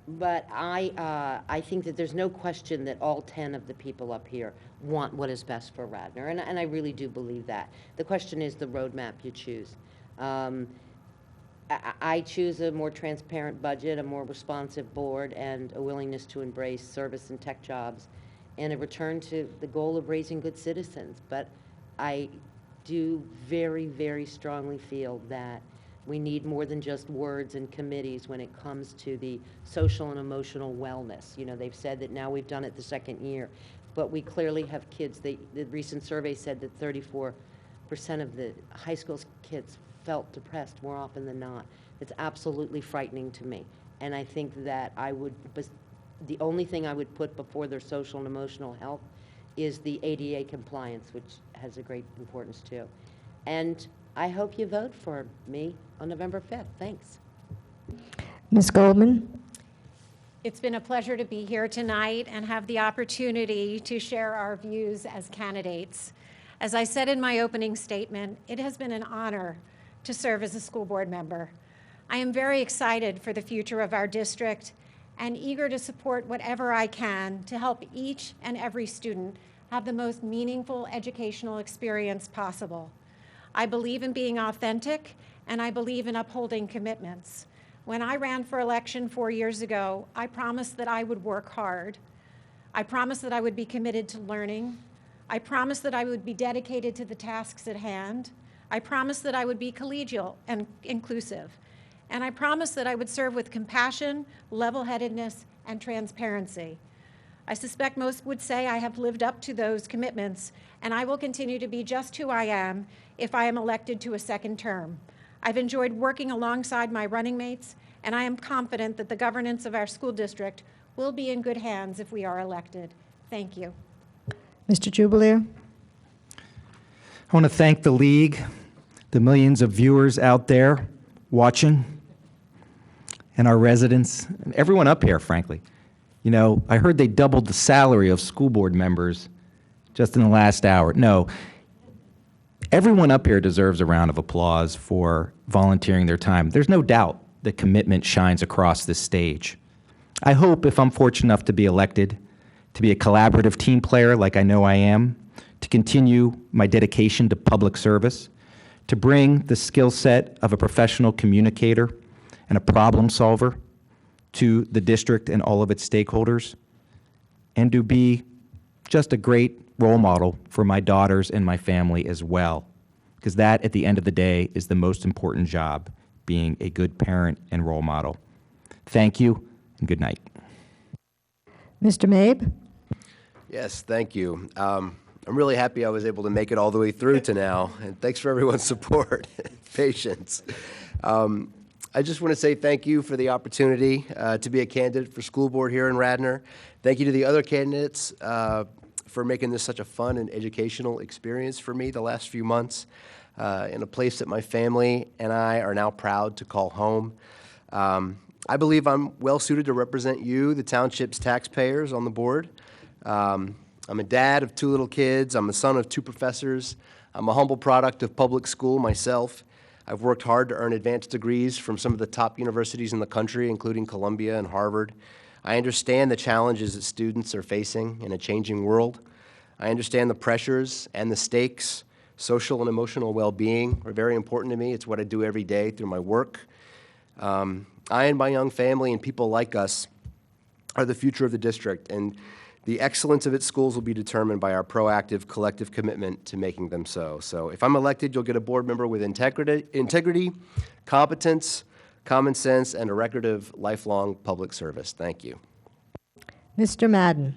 But I think that there's no question that all 10 of the people up here want what is best for Radnor, and I really do believe that. The question is the roadmap you choose. I choose a more transparent budget, a more responsive board, and a willingness to embrace service and tech jobs, and a return to the goal of raising good citizens. But I do very, very strongly feel that we need more than just words and committees when it comes to the social and emotional wellness. You know, they've said that now we've done it the second year, but we clearly have kids. The recent survey said that 34% of the high school kids felt depressed more often than not. It's absolutely frightening to me. And I think that the only thing I would put before their social and emotional health is the ADA compliance, which has a great importance too. And I hope you vote for me on November 5th. Thanks. Ms. Goldman? It's been a pleasure to be here tonight and have the opportunity to share our views as candidates. As I said in my opening statement, it has been an honor to serve as a school board member. I am very excited for the future of our district and eager to support whatever I can to help each and every student have the most meaningful educational experience possible. I believe in being authentic, and I believe in upholding commitments. When I ran for election 4 years ago, I promised that I would work hard. I promised that I would be committed to learning. I promised that I would be dedicated to the tasks at hand. I promised that I would be collegial and inclusive. And I promised that I would serve with compassion, level-headedness, and transparency. I suspect most would say I have lived up to those commitments, and I will continue to be just who I am if I am elected to a second term. I've enjoyed working alongside my running mates, and I am confident that the governance of our school district will be in good hands if we are elected. Thank you. Mr. Jubileer? I want to thank the league, the millions of viewers out there watching, and our residents, and everyone up here, frankly. You know, I heard they doubled the salary of school board members just in the last hour. No, everyone up here deserves a round of applause for volunteering their time. There's no doubt that commitment shines across this stage. I hope, if I'm fortunate enough to be elected, to be a collaborative team player like I know I am, to continue my dedication to public service, to bring the skill set of a professional communicator and a problem solver to the district and all of its stakeholders, and to be just a great role model for my daughters and my family as well, because that, at the end of the day, is the most important job, being a good parent and role model. Thank you, and good night. Mr. Mabe? Yes, thank you. I'm really happy I was able to make it all the way through to now, and thanks for everyone's support and patience. I just want to say thank you for the opportunity to be a candidate for school board here in Radnor. Thank you to the other candidates for making this such a fun and educational experience for me the last few months in a place that my family and I are now proud to call home. I believe I'm well suited to represent you, the township's taxpayers, on the board. I'm a dad of 2 little kids. I'm the son of 2 professors. I'm a humble product of public school myself. I've worked hard to earn advanced degrees from some of the top universities in the country, including Columbia and Harvard. I understand the challenges that students are facing in a changing world. I understand the pressures and the stakes. Social and emotional well-being are very important to me. It's what I do every day through my work. I and my young family and people like us are the future of the district, and the excellence of its schools will be determined by our proactive, collective commitment to making them so. So if I'm elected, you'll get a board member with integrity, competence, common sense, and a record of lifelong public service. Thank you. Mr. Madden?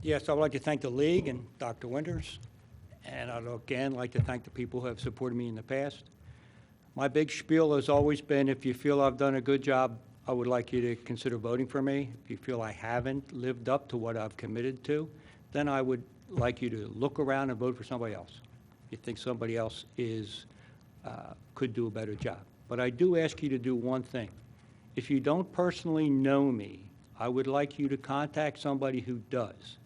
Yes, I would like to thank the league and Dr. Winters, and I'd again like to thank the people who have supported me in the past. My big spiel has always been, if you feel I've done a good job, I would like you to consider voting for me. If you feel I haven't lived up to what I've committed to, then I would like you to look around and vote for somebody else. If you think somebody else could do a better job. But I do ask you to do one thing. If you don't personally know me, I would like you to contact somebody who does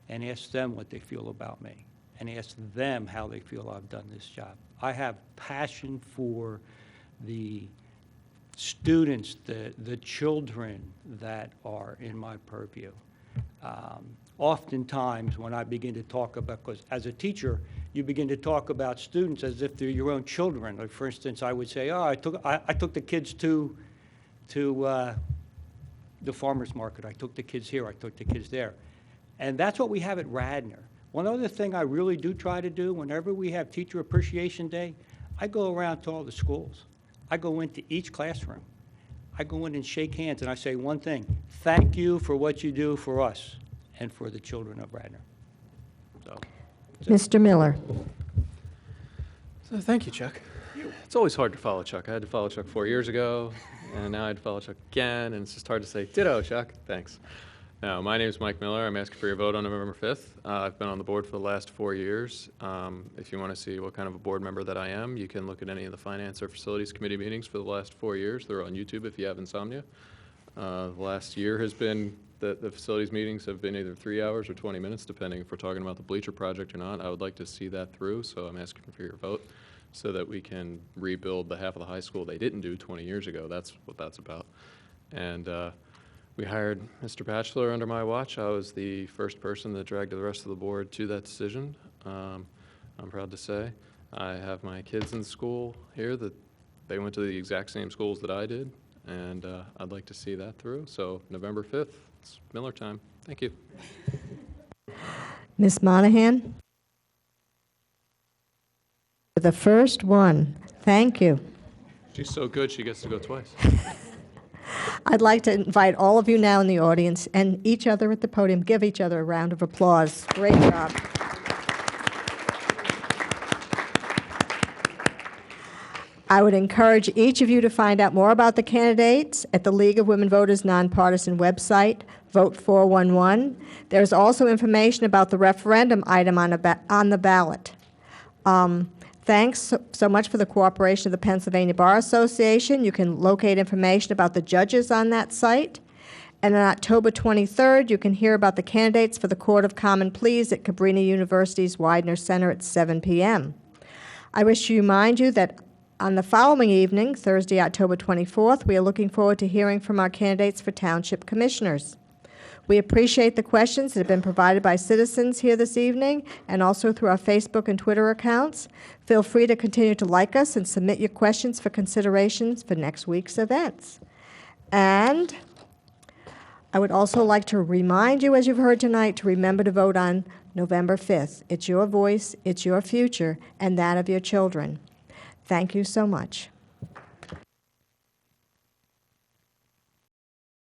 and ask them what they feel about me and ask them how they feel I've done this job. I have passion for the students, the children that are in my purview. Oftentimes, when I begin to talk about, because as a teacher, you begin to talk about students as if they're your own children. Like, for instance, I would say, oh, I took the kids to the farmer's market. I took the kids here. I took the kids there. And that's what we have at Radnor. One other thing I really do try to do, whenever we have Teacher Appreciation Day, I go around to all the schools. I go into each classroom. I go in and shake hands, and I say one thing: thank you for what you do for us and for the children of Radnor. So, Mr. Miller. So thank you, Chuck. It's always hard to follow Chuck. I had to follow Chuck 4 years ago, and now I had to follow Chuck again, and it's just hard to say, ditto, Chuck. Thanks. Now, my name is Mike Miller. I'm asking for your vote on November 5th. I've been on the board for the last 4 years. If you want to see what kind of a board member that I am, you can look at any of the Finance or Facilities Committee meetings for the last 4 years. They're on YouTube if you have insomnia. The last year has been, the facilities meetings have been either 3 hours or 20 minutes, depending if we're talking about the bleacher project or not. I would like to see that through, so I'm asking for your vote so that we can rebuild the half of the high school they didn't do 20 years ago. That's what that's about. And we hired Mr. Batchelor under my watch. I was the first person that dragged the rest of the board to that decision. I'm proud to say. I have my kids in school here that they went to the exact same schools that I did, and I'd like to see that through. So November 5th, it's Miller time. Thank you. Ms. Monahan? The first one. Thank you. She's so good, she gets to go twice. I'd like to invite all of you now in the audience and each other at the podium. Give each other a round of applause. Great job. I would encourage each of you to find out more about the candidates at the League of Women Voters nonpartisan website, Vote 411. There's also information about the referendum item on the ballot. Thanks so much for the cooperation of the Pennsylvania Bar Association. You can locate information about the judges on that site. And on October 23rd, you can hear about the candidates for the Court of Common Pleas at Cabrini University's Widener Center at 7 p.m. I wish to remind you that on the following evening, Thursday, October 24th, we are looking forward to hearing from our candidates for Township Commissioners. We appreciate the questions that have been provided by citizens here this evening and also through our Facebook and Twitter accounts. Feel free to continue to like us and submit your questions for considerations for next week's events. And I would also like to remind you, as you've heard tonight, to remember to vote on November 5th. It's your voice, it's your future, and that of your children. Thank you so much.